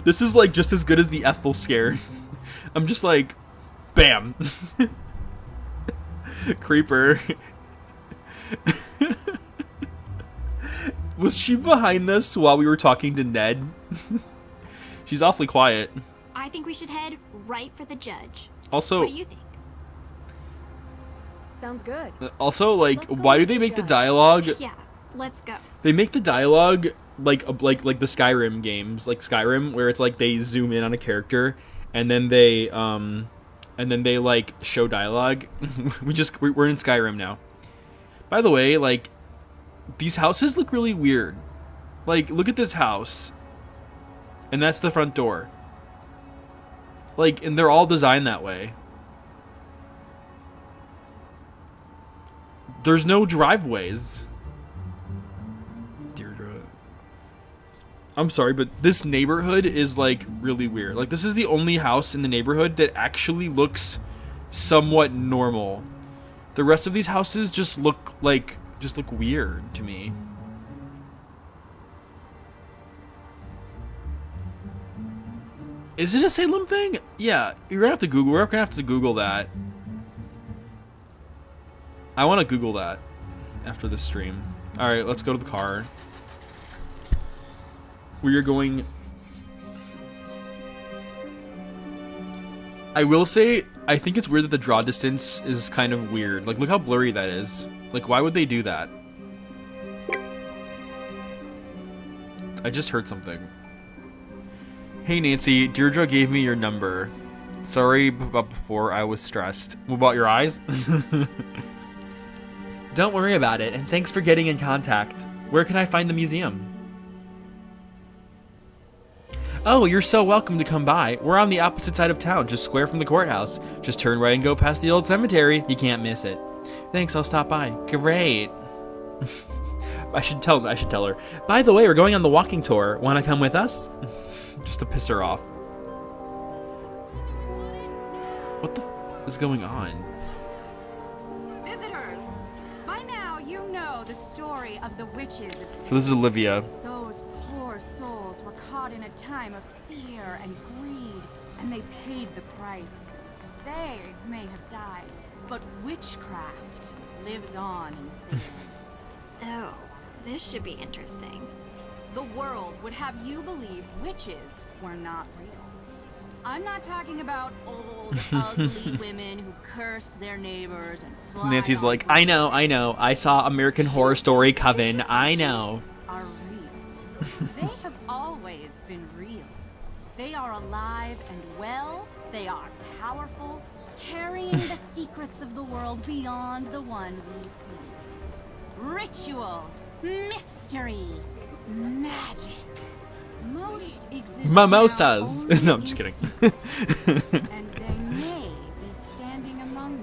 This is like just as good as the Ethel scare. I'm just like, bam. Creeper. Was she behind this while we were talking to Ned? She's awfully quiet. I think we should head right for the judge. Also, what do you think? Sounds good. Also, like, Let's go why do meet they the make the judge. dialogue? Yeah, let's go. They make the dialogue like the Skyrim games, like Skyrim, where it's like they zoom in on a character and then they like show dialogue. We're in Skyrim now. By the way, like, these houses look really weird. Like, look at this house. And that's the front door. Like, and they're all designed that way. There's no driveways. Deirdre. I'm sorry, but this neighborhood is, like, really weird. Like, this is the only house in the neighborhood that actually looks somewhat normal. The rest of these houses just look weird to me. Is it a Salem thing? Yeah, we're gonna have to Google that. I want to Google that after this stream. All right, let's go to the car. We are going. I will say, I think it's weird that the draw distance is kind of weird. Like, look how blurry that is. Like, why would they do that? I just heard something. Hey, Nancy, Deirdre gave me your number. Sorry about before, I was stressed. What about your eyes? Don't worry about it, and thanks for getting in contact. Where can I find the museum? Oh, you're so welcome to come by. We're on the opposite side of town, just square from the courthouse. Just turn right and go past the old cemetery. You can't miss it. Thanks, I'll stop by. Great. I should tell her. By the way, we're going on the walking tour. Want to come with us? Just to piss her off. What the is going on? Visitors, by now you know the story of the witches of Salem. So this is Olivia. Those poor souls were caught in a time of fear and greed, and they paid the price. They may have died, but witchcraft lives on in Salem. Oh, this should be interesting. The world would have you believe witches were not real. I'm not talking about old, ugly women who curse their neighbors and fly Nancy's on like, I know. I saw American Horror Story Coven. I know. Are real. They have always been real. They are alive and well. They are powerful, carrying the secrets of the world beyond the one we see. Ritual, mystery, magic. Most exist Mimosas. now only No, I'm just in kidding. secret, and they may be standing among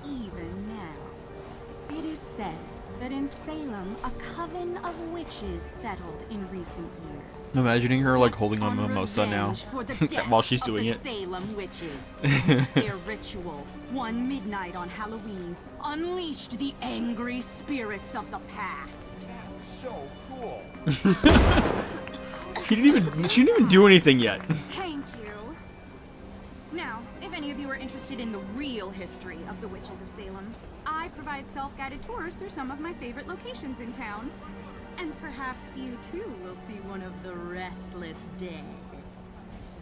you even now. It is said that in Salem, a coven of witches settled in recent years. I'm imagining her like Set holding a on mimosa now revenge for the while deaths she's of doing the it. Salem witches. Their ritual, one midnight on Halloween, unleashed the angry spirits of the past. So cool. She didn't even do anything yet. Thank you. Now, if any of you are interested in the real history of the witches of Salem, I provide self-guided tours through some of my favorite locations in town. And perhaps you too will see one of the restless dead.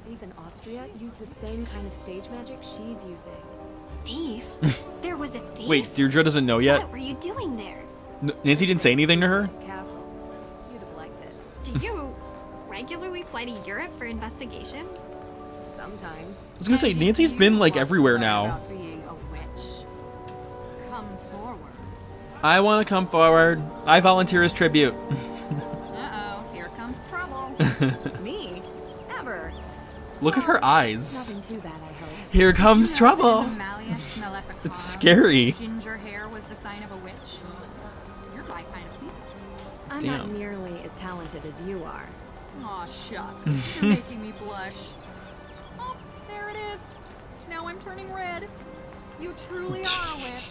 Thief in Austria used the same kind of stage magic she's using. Thief? There was a thief? Wait, Deirdre doesn't know yet? What were you doing there? Nancy didn't say anything to her? Castle. You'd have liked it. Do you regularly fly to Europe for investigations? Sometimes. I was gonna say, And if Nancy's you been like want to everywhere learn now. about being a witch, come forward. I want to come forward. I volunteer as tribute. Uh-oh, here comes trouble. Me? Never. Look at her eyes. Nothing too bad, I hope. Here comes You know trouble. that in the Malleus Maleficarum, It's scary. Ginger hair was the sign of a witch. You're my kind of people. I'm Damn. not nearly as talented as you are. Aw, shucks. You're making me blush. Oh, there it is. Now I'm turning red. You truly are a witch.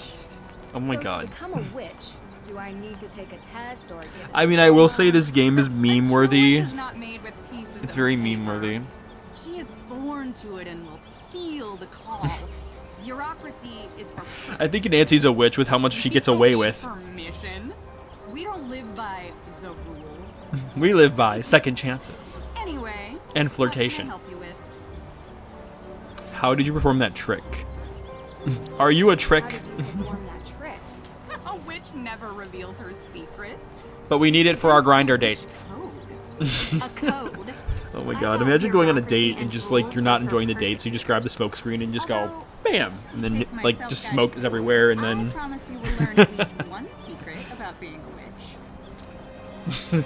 Oh my So god. to become a witch, do I need to take a test or give a I mean, I will say this game is A true meme-worthy. witch is not made with pieces It's of very paper. meme-worthy. She is born to it and will feel the call. Bureaucracy is for I think Nancy's a witch with how much she gets away with. permission. We don't live by the rules. We live by second chances Anyway, and what flirtation. can I help you with? How did you perform that trick? Are you a trick? How did you perform that trick? witch never reveals her secrets. But we need it for our grinder date. A code. Oh my god, imagine going on a date and just like you're not enjoying the date, so you just grab the smoke screen and just go bam, and then like just smoke is everywhere, and then I promise you will learn at least one secret about being a witch.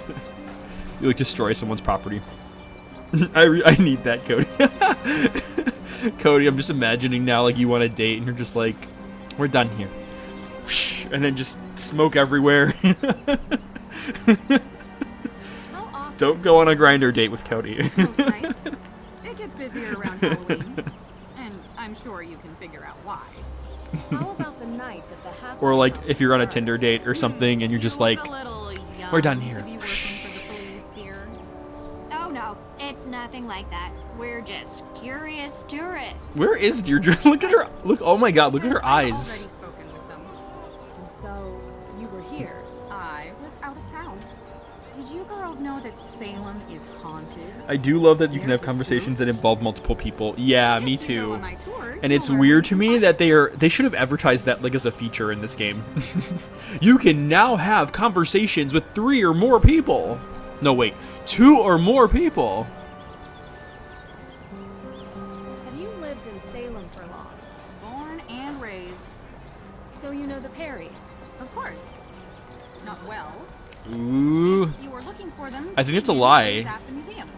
you like destroy someone's property. I need that, Cody. Cody, I'm just imagining now like you want a date and you're just like, we're done here, and then just smoke everywhere. Don't go on a grinder date with Cody. Most nights, it gets busier around Halloween, and I'm sure you can figure out why. How about the night that the happy Or like house if you're on a burned? Tinder date or something and you're just You look like, a little young we're done to here. be working for the police here. Oh no, it's nothing like that. We're just curious tourists. where is Deirdre? Look at her. Look, oh my god, look at her I've eyes. already spoken with them. And so, you were here. I was out of town. Did you girls know that Salem is haunted? I do love that you can have conversations that involve multiple people. Yeah, me If you go too. on my tour, And it's you'll weird learn to me that they should have advertised that like as a feature in this game. You can now have conversations with 3 or more people. No, wait, 2 or more people. Have you lived in Salem for long? born and raised. So you know the Perrys? Of course. Not well. Ooh, If you were looking for them, I think she it's a is lie. at the museum.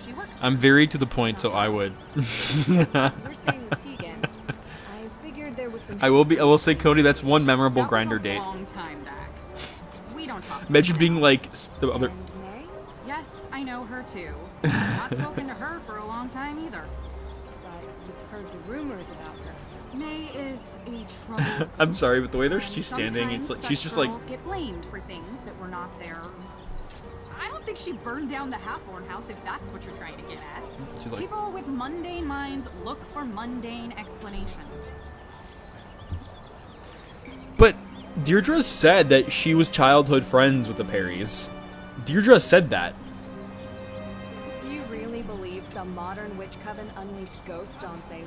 She works. I'm very to the point, so I would. We're staying with Tegan. I figured there was some. I will say, Cody, that's one memorable That grinder was a date. long time back. We don't talk. Imagine being like the other. And May? Yes, I know her too. Not spoken to her for a long time either. But you've heard the rumors about her. May is a trouble. I'm sorry, but the way and she's standing, it's like sometimes she's such just like. girls get blamed for things that were not there. I don't think she burned down the Hathorn house if that's what you're trying to get at. She's like, People with mundane minds look for mundane explanations. but Deirdre said that she was childhood friends with the Perrys. Deirdre said that. Do you really believe some modern witch coven unleashed ghosts on Salem?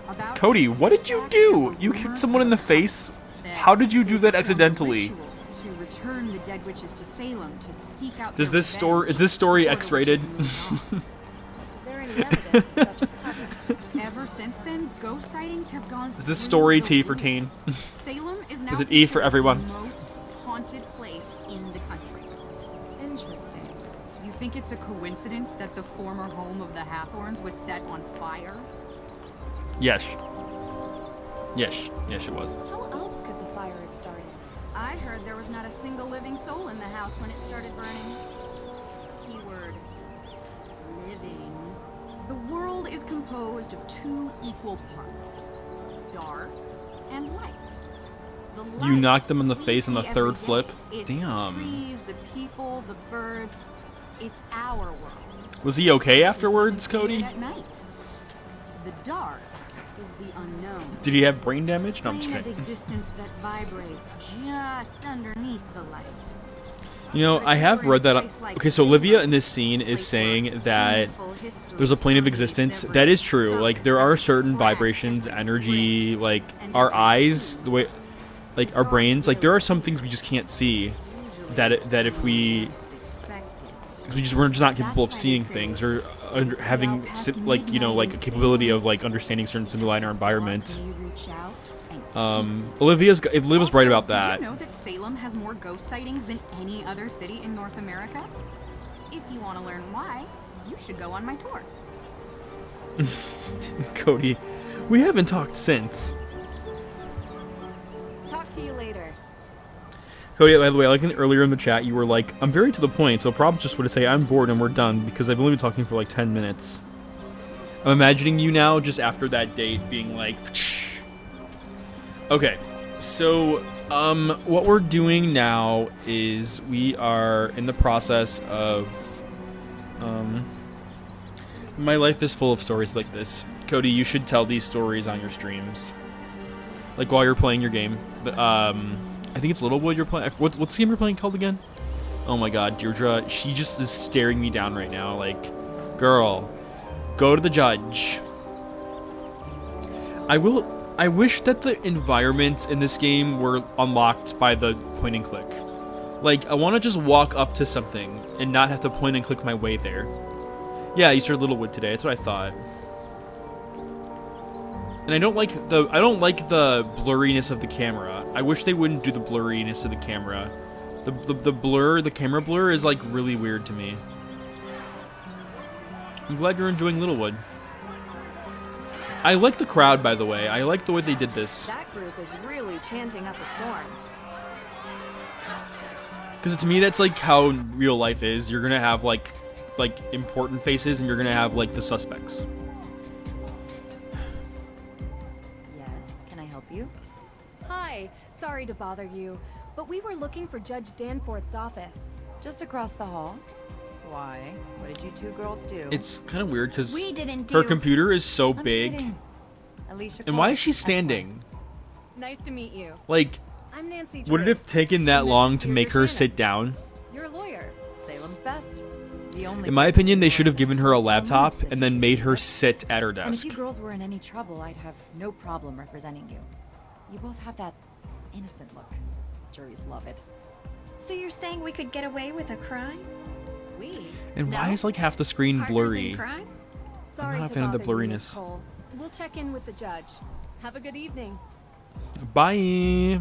About Cody, what did you do? You kicked someone in the face? How did you do that accidentally? To return the dead witches to Salem to seek out Does their this story revenge is this story before the X-rated? witches moved on. Is there any evidence of such a coven? Ever since then, ghost sightings have gone. Is this through story the T for roof. teen? Salem is now Is it E for considered everyone? the most haunted place in the country. Interesting. You think it's a coincidence that the former home of the Hathorns was set on fire? Yes. Yes. Yes, it was. How else could the fire have started? I heard there was not a single living soul in the house when it started burning. Keyword living. The world is composed of 2 equal parts, dark and light. The You light knocked them in the we face on the see 3rd every day. flip? It's Damn. The trees, the people, the birds. It's our world. Was he okay afterwards, We see Cody? it at night. The dark is the unknown. Did he have brain damage? No, I'm just Plane of kidding. existence that vibrates just underneath the light. You know, I have read that. Okay, so Olivia in this scene is saying that there's a plane of existence. That is true. Like, there are certain vibrations, energy, like our eyes, the way, like our brains. Like, there are some things we just can't see. That if we're just not capable of seeing things or having like like a capability of like understanding certain stimuli in our environment. Olivia's right about that. Did you know that Salem has more ghost sightings than any other city in North America? If you want to learn why, you should go on my tour. Cody, we haven't talked since. Talk to you later. Cody, by the way, like earlier in the chat, you were like, I'm very to the point, so probably just would say I'm bored and we're done because I've only been talking for like 10 minutes. I'm imagining you now just after that date being like, okay, so what we're doing now is we are in the process of my life is full of stories like this. Cody, you should tell these stories on your streams, like while you're playing your game. But I think it's Littlewood you're playing. What's the game you're playing called again? Oh my god, Deirdre, she just is staring me down right now. Like, girl, go to the judge. I will. I wish that the environments in this game were unlocked by the point and click. Like, I want to just walk up to something and not have to point and click my way there. Yeah, Easter Littlewood today. That's what I thought. And I don't like the blurriness of the camera. I wish they wouldn't do the blurriness of the camera. The camera blur is like really weird to me. I'm glad you're enjoying Littlewood. I like the crowd, by the way. I like the way they did this. That group is really chanting up a storm. Because to me, that's like how real life is. You're gonna have like important faces, and you're gonna have like the suspects. Yes, can I help you? Hi, sorry to bother you, but we were looking for Judge Danforth's office. Just across the hall. Why? What did you two girls do? It's kind of weird because We didn't her do. computer is so I'm big. kidding. Alicia And why Cole, is she Esquire. standing? Nice to meet you. Like, I'm Nancy. would it Drew. have taken that And this long is to make Deirdre her Shannon. sit down? You're a lawyer. Salem's best. The only In my place opinion, they in should have Salem given is her a down laptop City. and then made her sit at her And if desk. you girls were in any trouble, I'd have no problem representing you. You both have that innocent look. Juries love it. So you're saying we could get away with a crime? We. And why No. is like half the screen Partners blurry? in crime? Sorry not a to fan of the bother you, Miss blurriness. Cole. We'll check in with the judge. Have a good evening. Bye.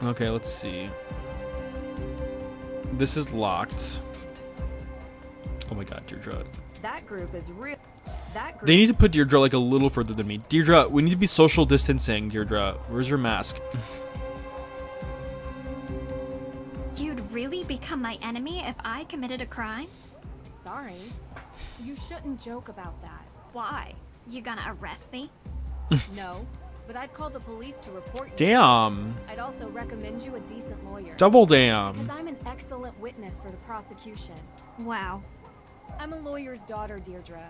Okay, let's see. This is locked. Oh my god, Deirdre. That group is real. That group. They need to put Deirdre like a little further than me. Deirdre, we need to be social distancing, Deirdre. Where's your mask? You'd really become my enemy if I committed a crime? Sorry. You shouldn't joke about that. Why? You gonna arrest me? No, but I'd call the police to report you. Damn. I'd also recommend you a decent lawyer. Double Because damn. I'm an excellent witness for the prosecution. Wow. I'm a lawyer's daughter, Deirdre.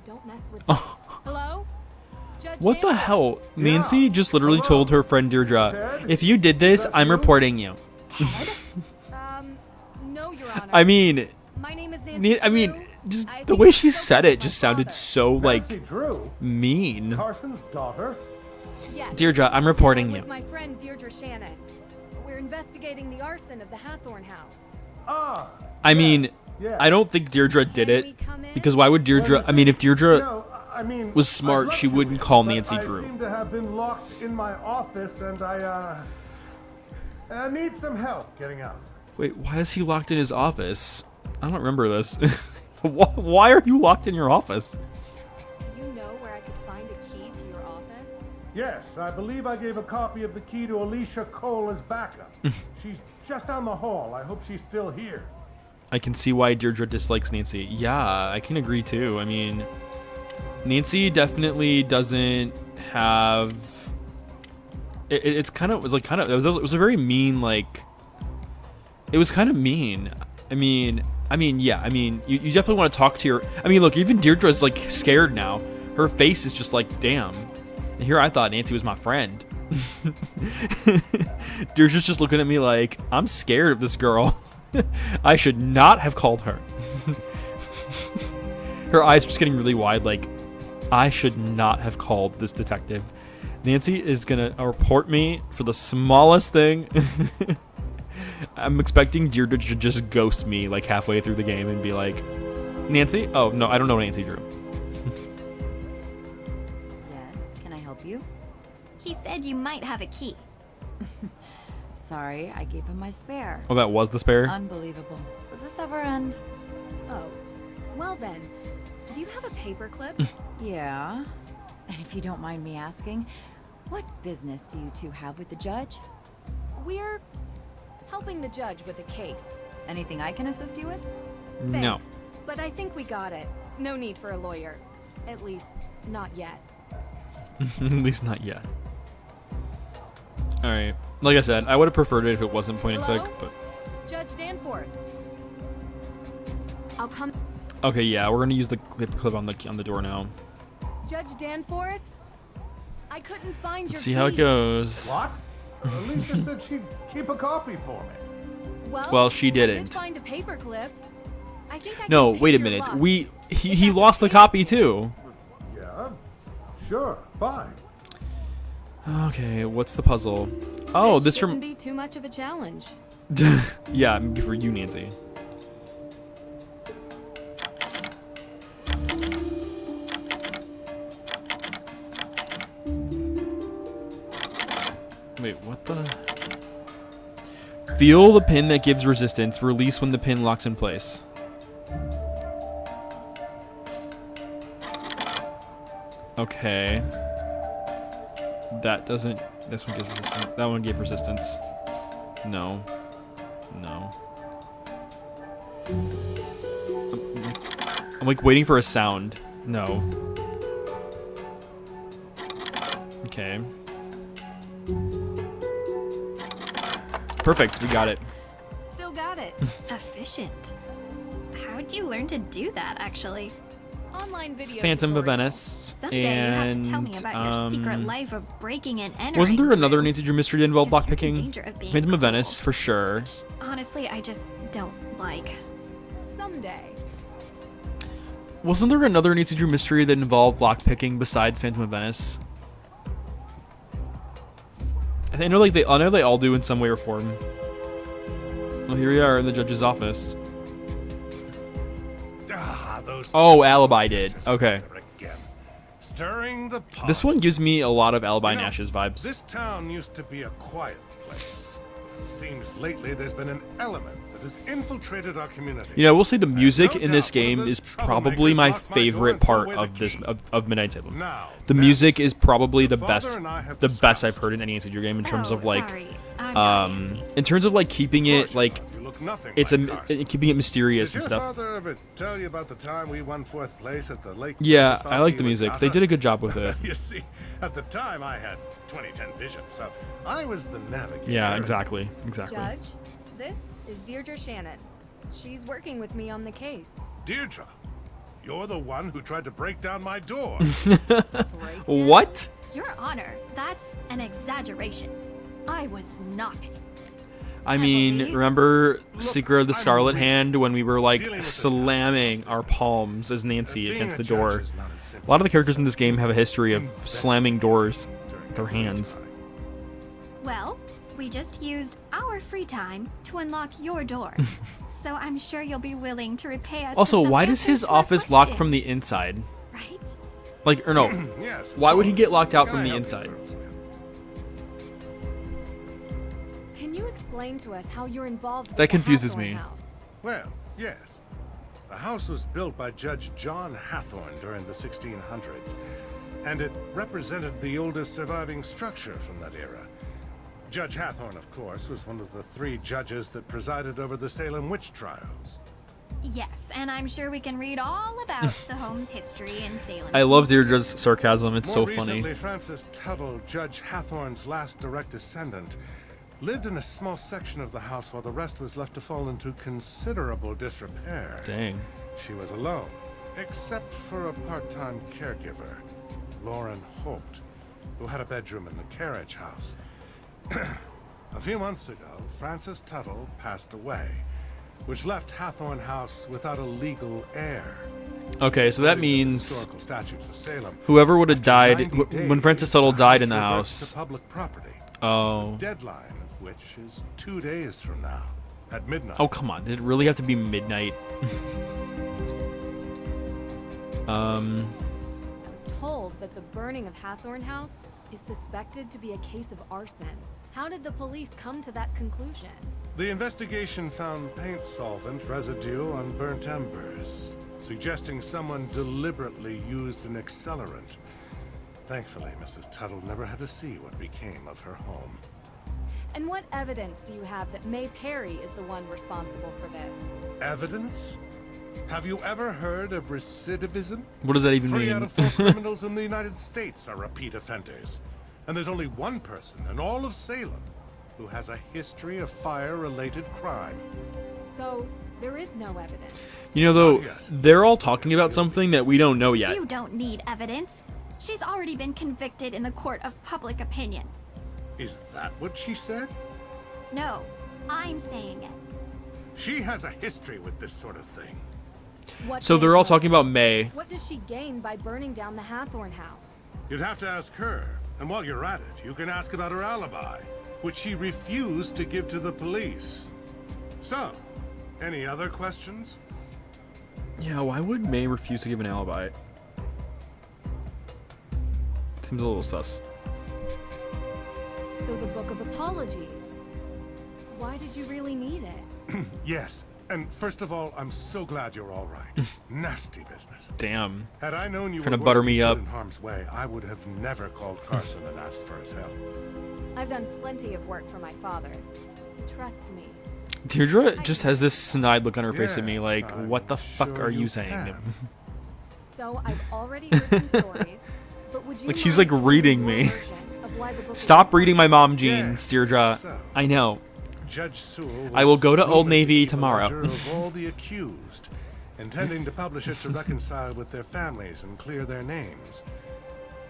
Don't mess with me. Oh. Hello? Judge What the Danforth? hell? Nancy just literally Hello. told her friend Deirdre, if you did this, that I'm you? reporting you. No, Your Honor. I mean, My name is Nancy Drew. just I the think way you she spoke said with it my just sounded father. so like Nancy Drew, mean. Carson's daughter. Yes. Deirdre, I'm reporting I'm you. with my friend Deirdre Shannon. We're investigating the arson of the Hathorn house. Ah. I mean, yes. I don't think Deirdre did Can it we come in? because why would Deirdre? I mean, if Deirdre No, I mean, was smart, I'd she love wouldn't to, call but Nancy I Drew. seem to have been locked in my office, and I need some help getting out. Wait, why is he locked in his office? I don't remember this. Why are you locked in your office? Do you know where I could find a key to your office? Yes, I believe I gave a copy of the key to Alicia Cole as backup. She's just down the hall. I hope she's still here. I can see why Deirdre dislikes Nancy. Yeah, I can agree too. I mean, Nancy definitely doesn't have. It's kind of it was a very mean like. It was kind of mean. I mean, yeah. I mean, you definitely want to talk to your. I mean, look, even Deirdre's like scared now. Her face is just like, damn. And here I thought Nancy was my friend. Deirdre's just looking at me like, I'm scared of this girl. I should not have called her. Her eyes just getting really wide, like, I should not have called this detective. Nancy is gonna report me for the smallest thing. I'm expecting Deirdre to just ghost me like halfway through the game and be like, Nancy? Oh, no, I don't know Nancy Drew. Yes, can I help you? He said you might have a key. Sorry, I gave him my spare. Oh, that was the spare? Unbelievable. Does this ever end? Oh. Well then, do you have a paperclip? Yeah. And if you don't mind me asking, what business do you two have with the judge? We're helping the judge with a case. Anything I can assist you with? No. Thanks, but I think we got it. No need for a lawyer. At least, not yet. At least not yet. Alright. Like I said, I would have preferred it if it wasn't point and Hello? click, but. Judge Danforth. I'll come. Okay, yeah, we're gonna use the clip on the door now. Judge Danforth? I couldn't find your Let's see how it key. goes. What? Alicia said she'd keep a copy for me. Well, she I didn't. did find a paperclip. I think I No, can wait a pick your minute. lock. He If that's lost the okay. copy too. Yeah, sure. Fine. Okay, what's the puzzle? Oh, this shouldn't be too much of a challenge. yeah, maybe for you, Nancy. Wait, what the? Feel the pin that gives resistance. Release when the pin locks in place. Okay. That doesn't... This one gives resistance. That one gave resistance. No. No. I'm like waiting for a sound. No. Okay. Perfect. We got it. Still got it. Efficient. How'd you learn to do that, actually? Online video Phantom of tutorials. Venice. Someday you have to tell me about your secret life of breaking and entering. Wasn't there another Drew. Nancy Drew mystery that involved 'Cause you're in lockpicking? danger of being Phantom of cold. Venice, for sure. Honestly, I just don't like. Someday. Wasn't there another Nancy Drew mystery that involved lockpicking besides Phantom of Venice? I know they all do in some way or form. Well, here we are in the judge's office. Those Oh, Alibi did. protesters Okay. are again, stirring the pot. This one gives me a lot of Alibi You know, Nash's vibes. This town used to be a quiet place. It seems lately there's been an element that has infiltrated our community. You know, I will say the music no in this doubt one of game those is probably troublemakers my locked my door favorite and threw part away the of this key. of Midnight Salem. Now, The this, music is probably the the best, father and I have the best discussed. I've heard in any Nancy Drew game in terms Oh, of like, sorry. I'm not Nancy. in terms of like keeping Of it course you're like not. You look nothing it's like Carson. keeping it mysterious Did and your stuff. father ever tell you about the time we won 4th place at the Lake? Yeah, Winnipesaukee I like the music. Regatta? They did a good job with it. You see, at the time I had 20/10 vision, so I was the navigator. Yeah, exactly. Judge, this is Deirdre Shannon. She's working with me on the case. Deirdre, you're the one who tried to break down my door. What? Your Honor, that's an exaggeration. I was knocking. I mean, Heavily. remember Secret of the I'm Scarlet really Hand when we were like dealing with this slamming house our business. palms as Nancy Being against a the judge door? is not as simple A lot of the as characters in this game have a history of investing slamming doors during with their your hands. time. Well, we just used our free time to unlock your door. So I'm sure you'll be willing to repay us. with Also, some why does answers his to our office lock from the questions, inside? Right? Like, or no? Yes. of Why would he course. get locked out Can from I the help you, inside? Colonel Smith? Can you explain to us how you're involved with That the confuses Hathorne me. House? Well, yes. The house was built by Judge John Hathorne during the 1600s, and it represented the oldest surviving structure from that era. Judge Hathorne, of course, was one of the 3 judges that presided over the Salem witch trials. Yes, and I'm sure we can read all about the home's history in Salem. I love Deirdre's sarcasm. It's so More funny. recently, Francis Tuttle, Judge Hathorne's last direct descendant, lived in a small section of the house while the rest was left to fall into considerable disrepair. Dang. She was alone, except for a part-time caregiver, Lauren Holt, who had a bedroom in the carriage house. A few months ago, Francis Tuttle passed away, which left Hathorne House without a legal heir. Okay, so that According to the means historical statutes of Salem, whoever would have after died 90 when days, Francis Tuttle the died in the reverts house. to public property. Oh. Deadline of which is 2 days from now, at midnight. Oh, come on. Did it really have to be midnight? I was told that the burning of Hathorne House is suspected to be a case of arson. How did the police come to that conclusion? The investigation found paint solvent residue on burnt embers, suggesting someone deliberately used an accelerant. Thankfully, Mrs. Tuttle never had to see what became of her home. And what evidence do you have that May Perry is the one responsible for this? Evidence? Have you ever heard of recidivism? What does that even 3 mean? out of 4 criminals in the United States are repeat offenders. And there's only one person in all of Salem who has a history of fire-related crime. So, there is no evidence. You know, though, Not yet. they're all talking about something that we don't know yet. You don't need evidence. She's already been convicted in the court of public opinion. Is that what she said? No, I'm saying it. She has a history with this sort of thing. What So is they're all the- talking about May. What does she gain by burning down the Hathorne House? You'd have to ask her. And while you're at it, you can ask about her alibi, which she refused to give to the police. So, any other questions? Yeah, why would May refuse to give an alibi? Seems a little sus. So the Book of Apologies. Why did you really need it? Yes. And first of all, I'm so glad you're all right. Nasty business. Damn. Had I known you Trying were to butter going to be me put up. in harm's way, I would have never called Carson and asked for his help. I've done plenty of work for my father. Trust me. Deirdre just has this snide look on her face at me, Yes, like, I'm what the fuck sure are you you saying? can. So I've already heard some stories, but would you Like, she's, mind like, reading giving me. your version of why the Book of Stop reading my mom Yes, jeans, Deirdre. so. I know. Judge Sewell I will go to was Old rumored Navy keep a tomorrow. ledger of all the accused, intending to publish it to reconcile with their families and clear their names.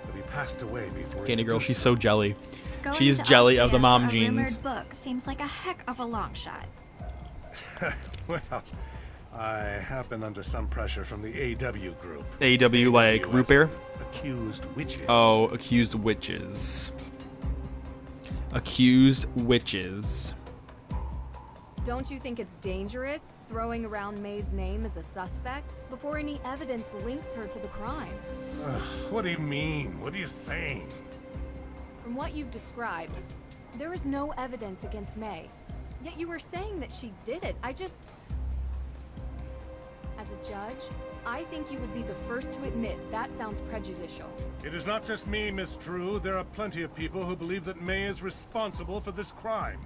But he passed away before he Candy could girl, do she's so. so jelly. Going She's to jelly of the Austria mom for a jeans. rumored book seems like a heck of a long shot. Well, I have been under some pressure from the AW group. AW like AW root as beer? Accused witches. Oh, accused witches. Accused witches. Don't you think it's dangerous throwing around May's name as a suspect before any evidence links her to the crime? Ugh, what do you mean? What are you saying? From what you've described, there is no evidence against May. Yet you were saying that she did it. As a judge, I think you would be the first to admit that sounds prejudicial. It is not just me, Miss Drew. There are plenty of people who believe that May is responsible for this crime.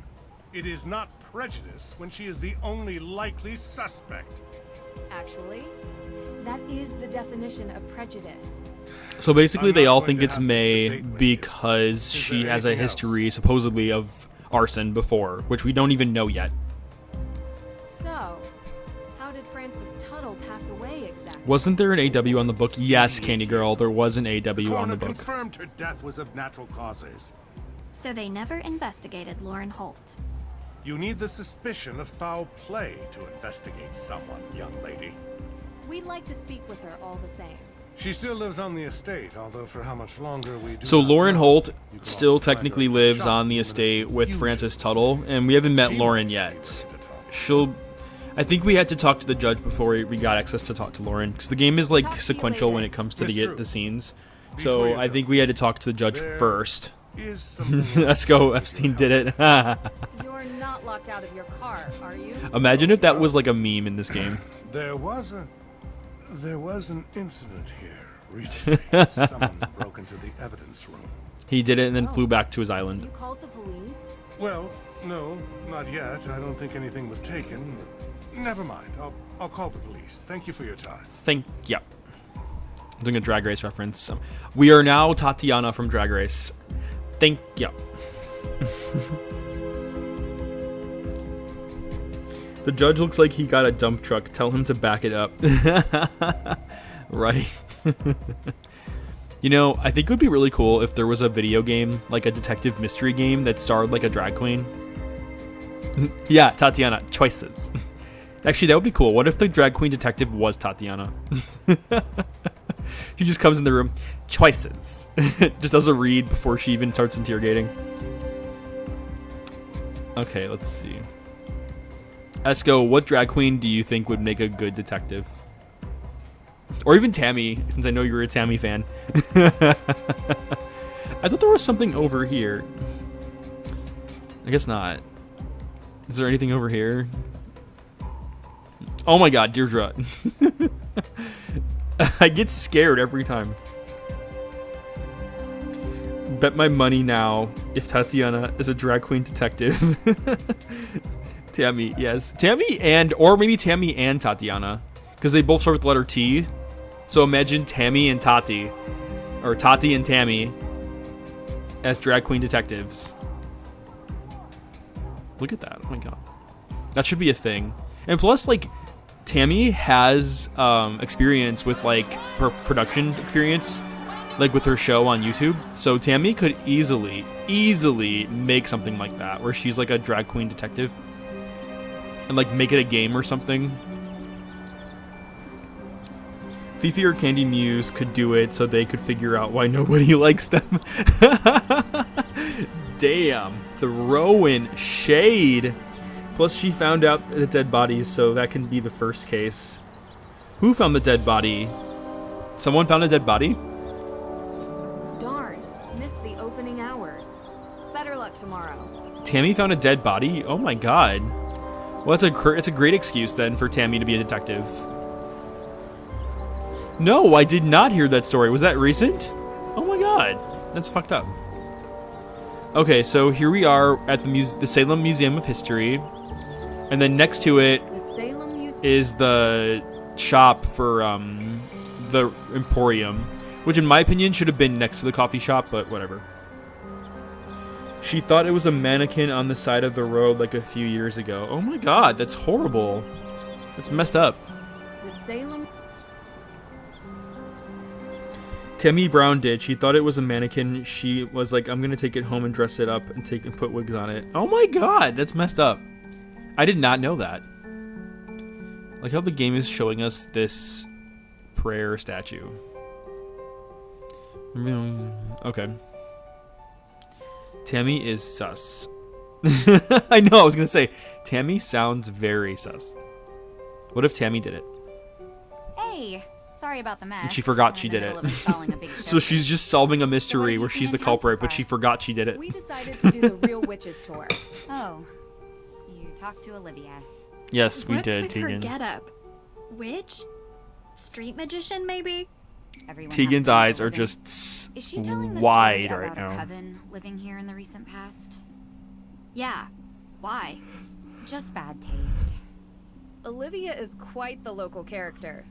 It is not prejudice when she is the only likely suspect. Actually, that is the definition of prejudice. So basically, I'm they not all going think to it's have this May debate with you. because Is she there has a anything else? history, supposedly, of arson before, which we don't even know yet. So, how did Francis Tuttle pass away exactly? Wasn't there an AW on the book? Yes, Candy Girl, years there was an AW The on coroner the book. confirmed her death was of natural causes. So they never investigated Lauren Holt. You need the suspicion of foul play to investigate someone, young lady. We'd like to speak with her all the same. She still lives on the estate, although for how much longer we do So not Lauren know. Holt You can still also find her technically at the lives shop on the room estate and with some Francis fusions. Tuttle, and we haven't met She Lauren might yet. be willing to talk. She'll... I think we had to talk to the judge before we got access to talk to Lauren, because the game is like Talk to you sequential later. when it comes to Miss the Drew, scenes. before So you I go, think we had to talk to the judge there first. Is something Let's else go, I Epstein could did help it. You're not locked out of your car, are you? Imagine if that was like a meme in this game. with. There was an incident here recently. Someone broke into the evidence room. He did it and then Oh. flew back to his You island. called the police? Well, no, not yet. I don't think anything was taken. Never mind. I'll call the police. Thank you for your time. Yep. I'm doing a Drag Race reference. We are now Tatiana from Drag Race. Yep. The judge looks like he got a dump truck. Tell him to back it up. Right. You know, I think it would be really cool if there was a video game, like a detective mystery game that starred like a drag queen. Yeah, Tatiana. Choices. Actually, that would be cool. What if the drag queen detective was Tatiana? She just comes in the room. Choices. Just does a read before she even starts interrogating. Okay, let's see. Esco, what drag queen do you think would make a good detective? Or even Tammy, since I know you're a Tammy fan. I thought there was something over here. I guess not. Is there anything over here? Oh my god, Deirdre. I get scared every time. Bet my money now if Tatiana is a drag queen detective. Tammy, yes. Tammy or maybe Tammy and Tatiana. Because they both start with the letter T. So imagine Tammy and Tati. Or Tati and Tammy as drag queen detectives. Look at that. Oh my god. That should be a thing. And plus, like, Tammy has experience with, like, her production experience, like, with her show on YouTube. So Tammy could easily make something like that, where she's, like, a drag queen detective. And, like, make it a game or something. Fifi or Candy Muse could do it so they could figure out why nobody likes them. Damn, throwing shade. Plus, she found out the dead bodies, so that can be the first case. Who found the dead body? Someone found a dead body? Darn, missed the opening hours. Better luck tomorrow. Tammy found a dead body? Oh my god. Well, it's a great excuse then for Tammy to be a detective. No, I did not hear that story. Was that recent? Oh my god. That's fucked up. Okay, so here we are at the Salem Museum of History. And then next to it is the shop for the Emporium, which in my opinion should have been next to the coffee shop, but whatever. She thought it was a mannequin on the side of the road like a few years ago. Oh my god, that's horrible. That's messed up. The Salem. Tammy Brown did. She thought it was a mannequin. She was like, I'm gonna take it home and dress it up and put wigs on it. Oh my god, that's messed up. I did not know that. Like how the game is showing us this prayer statue. Okay. Tammy is sus. I know, I was gonna say, Tammy sounds very sus. What if Tammy did it? Hey, sorry about the mess. And she forgot she did it. So she's just solving a mystery where she's the culprit, but she forgot she did it. We decided to do the Real Witches tour. Oh, you talked to Olivia. Yes, we What's did, with Tegan. her getup? Witch? Street magician, maybe? Everyone Tegan's eyes are just Is she telling the wide story right about a now. coven living here in the recent past? Yeah. Why? Just bad taste. Olivia is quite the local character.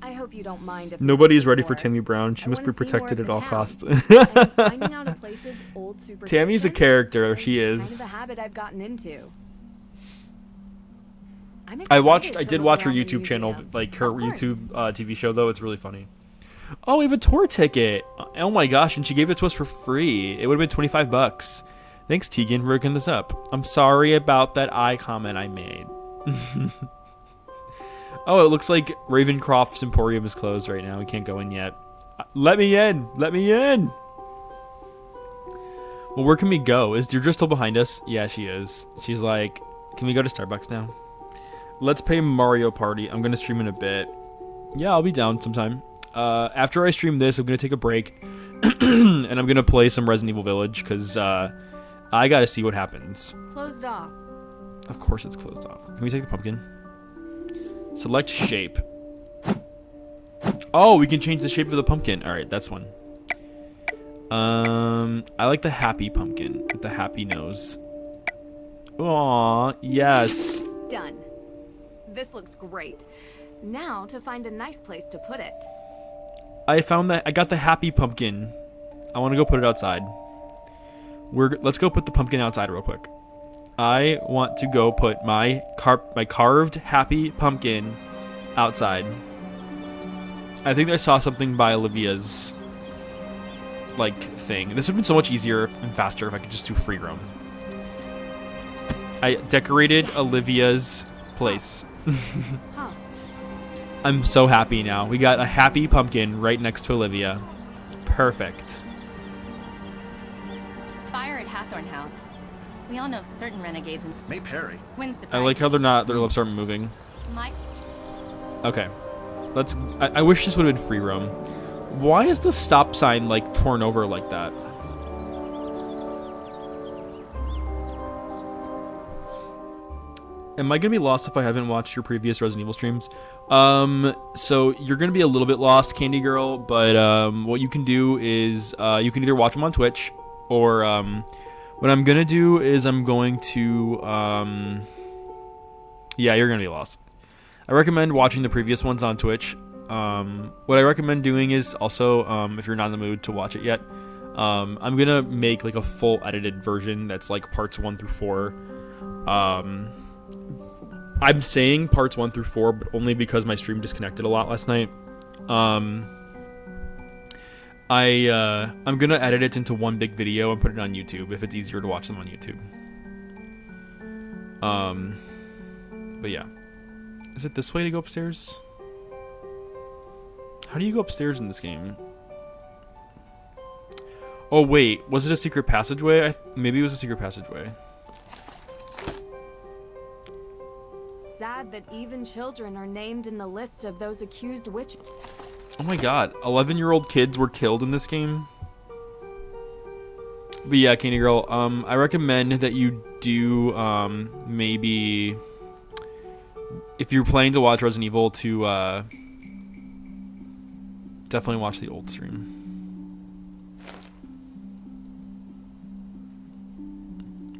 I hope you don't mind if Nobody's ready for Tammy Brown. She must be protected at all costs. Tammy's a character. She is. Kind of a habit I've gotten into. I did watch her YouTube channel, like her YouTube TV show though. It's really funny. Oh, we have a tour ticket. Oh my gosh, and she gave it to us for free. It would have been $25. Thanks, Tegan, for hooking this up. I'm sorry about that eye comment I made. Oh, it looks like Ravencroft's Emporium is closed right now. We can't go in yet. Let me in. Let me in. Well, where can we go? Is Deirdre still behind us? Yeah, she is. She's like, can we go to Starbucks now? Let's play Mario Party. I'm going to stream in a bit. Yeah, I'll be down sometime. After I stream this, I'm going to take a break. And I'm going to play some Resident Evil Village. Because I got to see what happens. Closed off. Of course it's closed off. Can we take the pumpkin? Select shape. Oh, we can change the shape of the pumpkin. All right, that's one. I like the happy pumpkin with the happy nose. Aw, yes. Done. This looks great. Now to find a nice place to put it. I got the happy pumpkin. I want to go put it outside. Let's go put the pumpkin outside real quick. I want to go put my carved happy pumpkin outside. I think I saw something by Olivia's thing. This would have been so much easier and faster if I could just do free roam. I decorated Olivia's place. Huh. I'm so happy now. We got a happy pumpkin right next to Olivia. Perfect. Fire at Hathorn House. We all know certain renegades and May Perry. I like how their lips aren't moving. Mike. Okay. I wish this would have been free roam. Why is the stop sign torn over like that? Am I gonna be lost if I haven't watched your previous Resident Evil streams? So you're gonna be a little bit lost, Candy Girl, but what you can do is you can either watch them on Twitch or what I'm gonna do is I'm going to yeah, you're gonna be lost. I recommend watching the previous ones on Twitch. What I recommend doing is also if you're not in the mood to watch it yet, I'm gonna make a full edited version that's parts 1 through 4. I'm saying parts 1 through 4, but only because my stream disconnected a lot last night. I'm gonna edit it into one big video and put it on YouTube if it's easier to watch them on YouTube. But yeah, is it this way to go upstairs? How do you go upstairs in this game? Oh, wait. Was it a secret passageway? Maybe it was a secret passageway. Sad that even children are named in the list of those accused witches. Oh my god. 11-year-old kids were killed in this game? But yeah, Candy Girl, I recommend that you do, maybe... If you're planning to watch Resident Evil, to, definitely watch the old stream.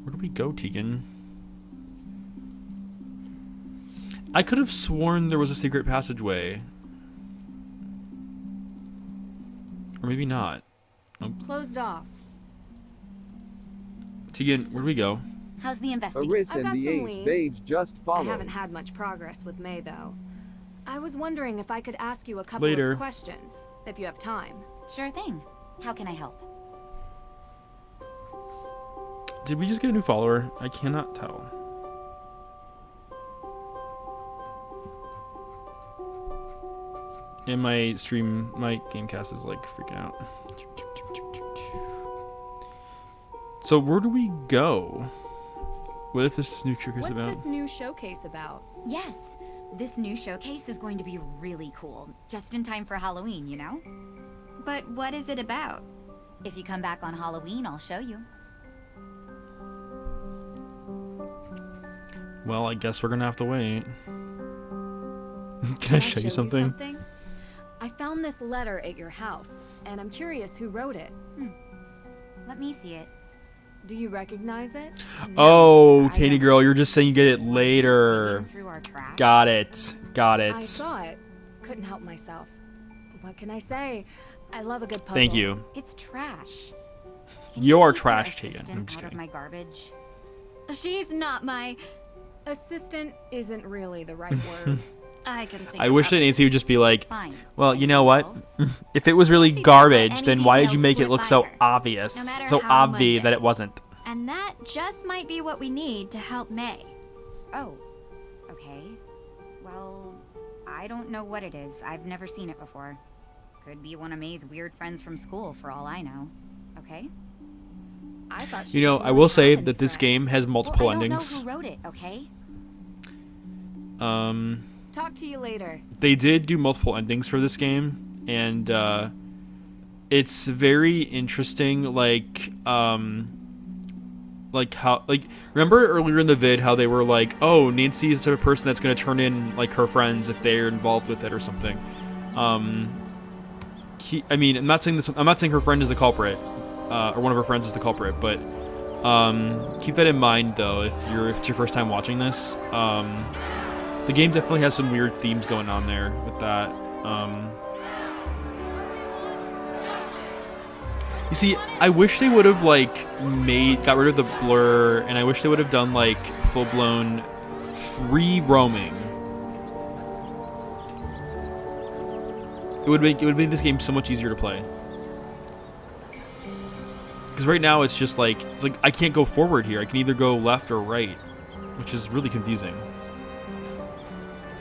Where do we go, Tegan? I could have sworn there was a secret passageway. Or maybe not. Closed off. Tegan, where do we go? How's the investigation? Aris I've and got the some Ace leads. Beige just I followed. haven't had much progress with May, though. I was wondering if I could ask you a couple Later. of questions, if you have time. Sure thing. How can I help? Did we just get a new follower? I cannot tell. And my stream, my Gamecast is like freaking out. So where do we go? What if this new showcase What's about? this new showcase about? Yes. This new showcase is going to be really cool. Just in time for Halloween, you know? But what is it about? If you come back on Halloween, I'll show you. Well, I guess we're gonna have to wait. Can I show you something? I found this letter at your house, and I'm curious who wrote it. Let me see it. Do you recognize it? Oh, I Candy don't. Girl, you're just saying you get it later. Digging through our trash. Got it. Got I it. saw it. Couldn't help myself. What can I say? I love a good puzzle. Thank you. It's trash. You're Keep your trash, Tegan. assistant I'm just out of kidding. my garbage. She's not my... Assistant isn't really the right word. I can think I of wish that others. Nancy would just be like, Fine. well, you know what? Anything else? If it was really Nancy doesn't let garbage, any then why did you details make it slip look by so her, obvious? no matter So how obvious mundane. that it wasn't. And that just might be what we need to help May. Oh. Okay. Well, I don't know what it is. I've never seen it before. Could be one of May's weird friends from school, for all I know. Okay? I thought she You know, didn't I really will say have any that this friends. game has multiple Well, I don't endings. know who wrote it, okay? Talk to you later. They did do multiple endings for this game, and it's very interesting. Like how, like, remember earlier in the vid how they were like, oh, Nancy is the type of person that's going to turn in like her friends if they're involved with it or something. I mean, I'm not saying this. I'm not saying her friend is the culprit, or one of her friends is the culprit, but keep that in mind though if it's your first time watching this. The game definitely has some weird themes going on there with that. You see, I wish they would have like got rid of the blur, and I wish they would have done like full-blown free roaming. It would make this game so much easier to play. Because right now it's like I can't go forward here. I can either go left or right, which is really confusing.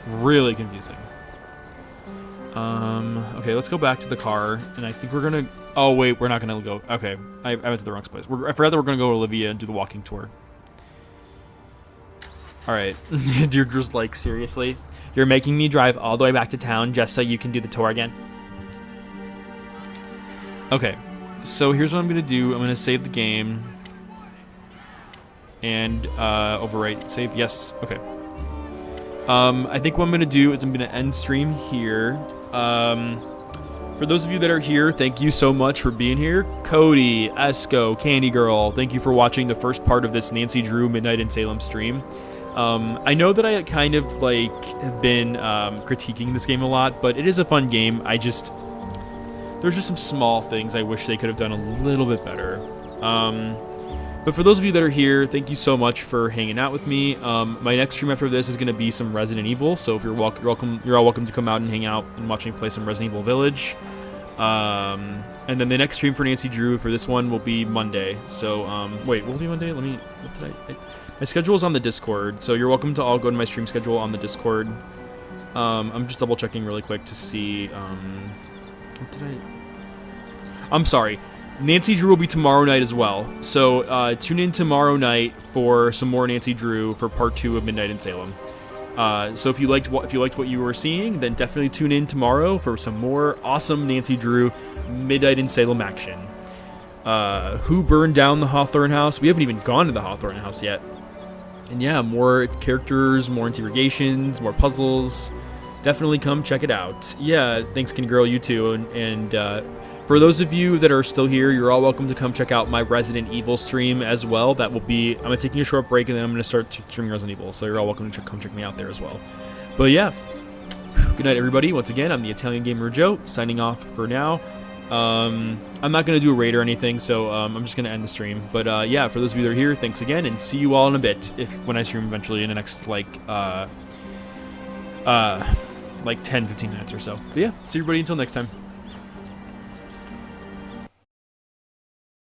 Really confusing. Okay, let's go back to the car, and I think we're gonna... Oh, wait, we're not gonna go... Okay, I went to the wrong place. I forgot that we're gonna go to Olivia and do the walking tour. Alright. You're just like, seriously? You're making me drive all the way back to town just so you can do the tour again? Okay, so here's what I'm gonna do. I'm gonna save the game. And, overwrite. Save, yes, okay. I think what I'm going to do is I'm going to end stream here. For those of you that are here, thank you so much for being here. Cody, Esco, Candy Girl, thank you for watching the first part of this Nancy Drew Midnight in Salem stream. I know that I kind of like have been critiquing this game a lot, but it is a fun game. There's just some small things I wish they could have done a little bit better. But for those of you that are here, thank you so much for hanging out with me. My next stream after this is going to be some Resident Evil, so if you're welcome, you're all welcome to come out and hang out and watch me play some Resident Evil Village. And then the next stream for Nancy Drew for this one will be Monday. So wait, will it be Monday? My schedule is on the Discord, so you're welcome to all go to my stream schedule on the Discord. I'm just double checking really quick to see. I'm sorry. Nancy Drew will be tomorrow night as well. So tune in tomorrow night for some more Nancy Drew for part 2 of Midnight in Salem. So if you liked what you were seeing, then definitely tune in tomorrow for some more awesome Nancy Drew Midnight in Salem action. Who burned down the Hawthorne house? We haven't even gone to the Hawthorne house yet. And yeah, more characters, more interrogations, more puzzles. Definitely come check it out. Yeah, thanks, Kin Girl, you too. And for those of you that are still here, you're all welcome to come check out my Resident Evil stream as well. That will be, I'm taking a short break and then I'm going to start streaming Resident Evil. So you're all welcome to come check me out there as well. But yeah, good night, everybody. Once again, I'm the Italian Gamer Joe, signing off for now. I'm not going to do a raid or anything, so I'm just going to end the stream. But yeah, for those of you that are here, thanks again, and see you all in a bit, when I stream eventually in the next, like 10-15 minutes or so. But yeah, see everybody until next time.